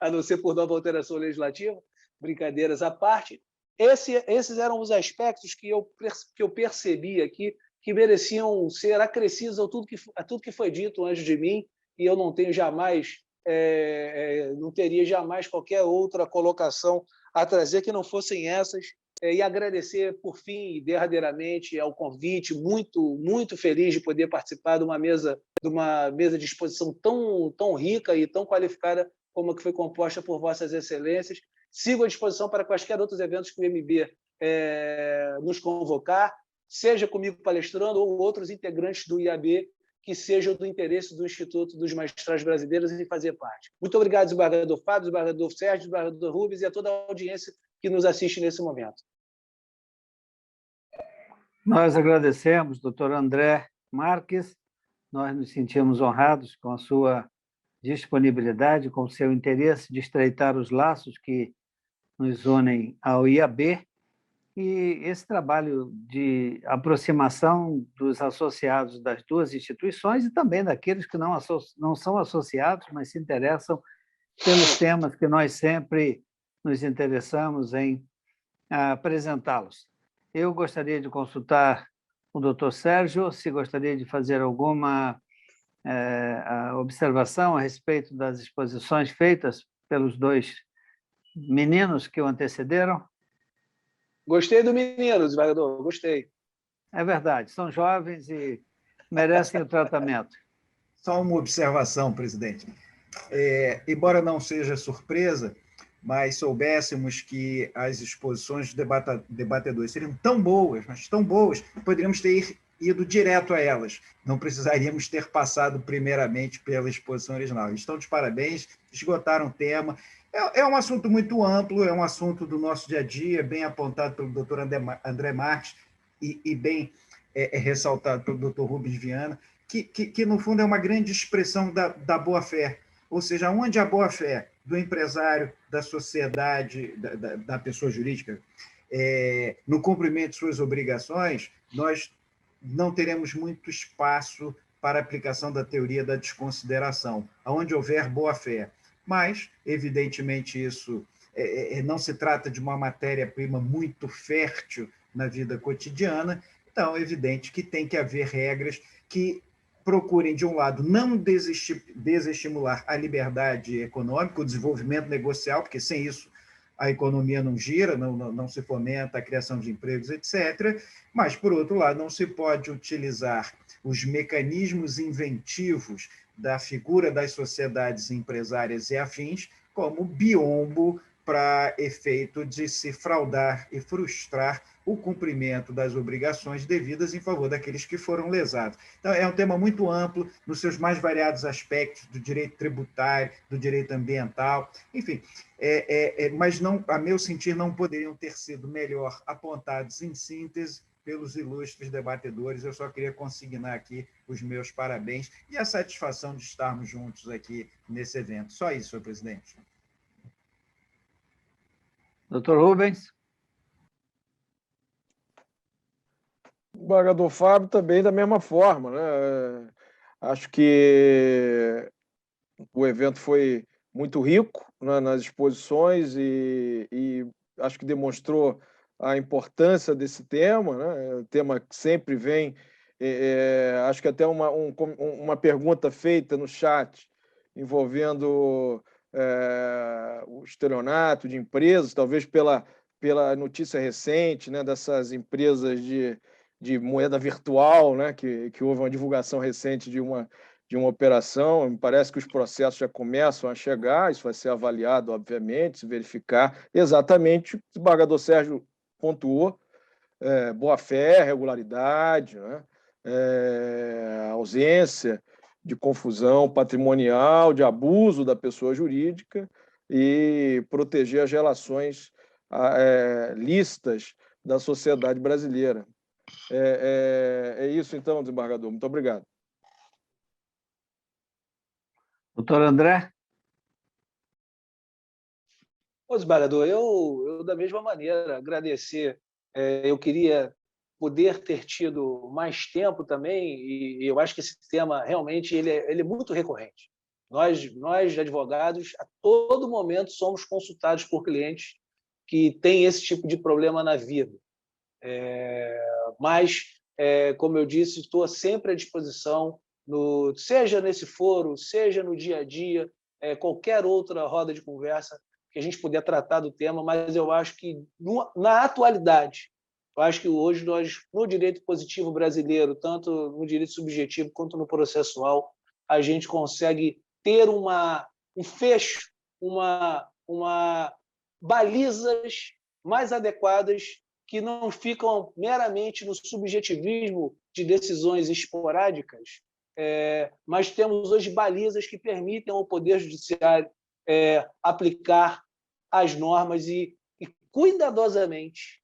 a não ser por nova alteração legislativa, brincadeiras à parte. Esses eram os aspectos que eu percebi aqui que mereciam ser acrescidos a tudo que foi dito antes de mim, e eu não teria jamais qualquer outra colocação a trazer que não fossem essas, e agradecer, por fim e derradeiramente, ao convite, muito, muito feliz de poder participar de uma mesa de exposição tão rica e tão qualificada como a que foi composta por Vossas Excelências. Sigo à disposição para quaisquer outros eventos que o MB nos convocar, seja comigo palestrando ou outros integrantes do IAB que sejam do interesse do Instituto dos Magistrados Brasileiros em fazer parte. Muito obrigado, desembargador Fábio, desembargador Sérgio, desembargador Rubens e a toda a audiência que nos assiste nesse momento. Nós agradecemos, doutor André Marques, nós nos sentimos honrados com a sua disponibilidade, com o seu interesse de estreitar os laços que nos unem ao IAB, e esse trabalho de aproximação dos associados das duas instituições e também daqueles que não são associados, mas se interessam pelos temas que nós sempre nos interessamos em apresentá-los. Eu gostaria de consultar o doutor Sérgio, se gostaria de fazer alguma observação a respeito das exposições feitas pelos dois meninos que o antecederam. Gostei do menino, desembargador, gostei. É verdade, são jovens e merecem o tratamento. Só uma observação, presidente. Embora não seja surpresa, mas soubéssemos que as exposições de debatedores seriam tão boas, mas tão boas, poderíamos ter ido direto a elas. Não precisaríamos ter passado primeiramente pela exposição original. Eles estão de parabéns, esgotaram o tema. É um assunto muito amplo, é um assunto do nosso dia a dia, bem apontado pelo doutor André Marques e bem ressaltado pelo doutor Rubens Viana, que, no fundo, é uma grande expressão da boa-fé. Ou seja, onde a boa-fé do empresário, da sociedade, da pessoa jurídica, no cumprimento de suas obrigações, nós não teremos muito espaço para a aplicação da teoria da desconsideração, onde houver boa-fé. Mas, evidentemente, isso não se trata de uma matéria-prima muito fértil na vida cotidiana, então é evidente que tem que haver regras que procurem, de um lado, não desestimular a liberdade econômica, o desenvolvimento negocial, porque sem isso a economia não gira, não se fomenta a criação de empregos, etc. Mas, por outro lado, não se pode utilizar os mecanismos inventivos da figura das sociedades empresárias e afins como biombo para efeito de se fraudar e frustrar o cumprimento das obrigações devidas em favor daqueles que foram lesados. Então, é um tema muito amplo, nos seus mais variados aspectos, do direito tributário, do direito ambiental, enfim, mas, não, a meu sentir, não poderiam ter sido melhor apontados em síntese pelos ilustres debatedores. Eu só queria consignar aqui os meus parabéns e a satisfação de estarmos juntos aqui nesse evento. Só isso, senhor presidente. Doutor Rubens. O desembargador Fábio também da mesma forma, né? Acho que o evento foi muito rico, né, nas exposições e acho que demonstrou a importância desse tema, né? O tema que sempre vem, acho que até uma pergunta feita no chat envolvendo o estelionato de empresas, talvez pela notícia recente, né, dessas empresas de moeda virtual, né, que houve uma divulgação recente de de uma operação. Me parece que os processos já começam a chegar, isso vai ser avaliado, obviamente, se verificar exatamente o que o desembargador Sérgio pontuou, boa-fé, regularidade, né? Ausência de confusão patrimonial, de abuso da pessoa jurídica e proteger as relações lícitas da sociedade brasileira. É isso, então, desembargador. Muito obrigado. Doutor André? Ô, desembargador, eu da mesma maneira agradecer. Eu queria poder ter tido mais tempo também, e eu acho que esse tema realmente ele é muito recorrente. Nós, advogados, a todo momento somos consultados por clientes que têm esse tipo de problema na vida. Mas, como eu disse, estou sempre à disposição, seja nesse foro, seja no dia a dia, qualquer outra roda de conversa que a gente puder tratar do tema, mas eu acho que, na atualidade, eu acho que hoje nós, no direito positivo brasileiro, tanto no direito subjetivo quanto no processual, a gente consegue ter um fecho, balizas mais adequadas que não ficam meramente no subjetivismo de decisões esporádicas, mas temos hoje balizas que permitem ao Poder Judiciário aplicar as normas e cuidadosamente,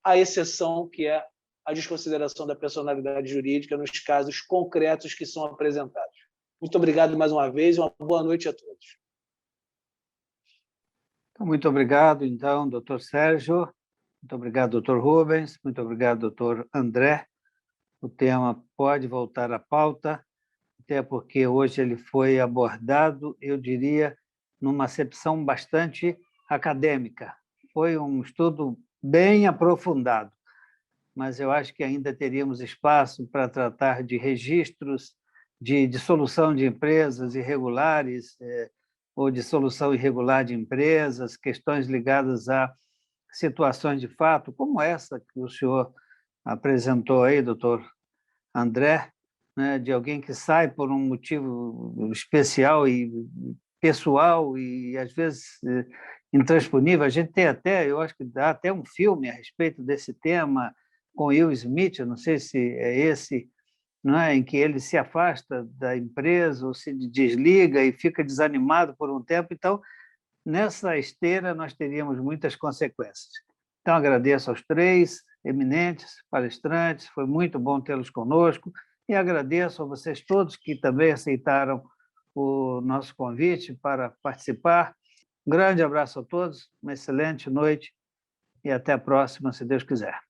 a exceção que é a desconsideração da personalidade jurídica nos casos concretos que são apresentados. Muito obrigado mais uma vez e uma boa noite a todos. Muito obrigado, então, doutor Sérgio. Muito obrigado, doutor Rubens. Muito obrigado, doutor André. O tema pode voltar à pauta, até porque hoje ele foi abordado, eu diria, numa acepção bastante acadêmica. Foi um estudo bem aprofundado, mas eu acho que ainda teríamos espaço para tratar de registros de dissolução de empresas irregulares, ou dissolução irregular de empresas, questões ligadas a situações de fato, como essa que o senhor apresentou aí, doutor André, né, de alguém que sai por um motivo especial e pessoal e, às vezes, intransponível. A gente tem até, eu acho que dá até um filme a respeito desse tema com Will Smith, eu não sei se é esse, não é, em que ele se afasta da empresa ou se desliga e fica desanimado por um tempo. Então, nessa esteira, nós teríamos muitas consequências. Então, agradeço aos três eminentes palestrantes, foi muito bom tê-los conosco, e agradeço a vocês todos que também aceitaram o nosso convite para participar. Um grande abraço a todos, uma excelente noite e até a próxima, se Deus quiser.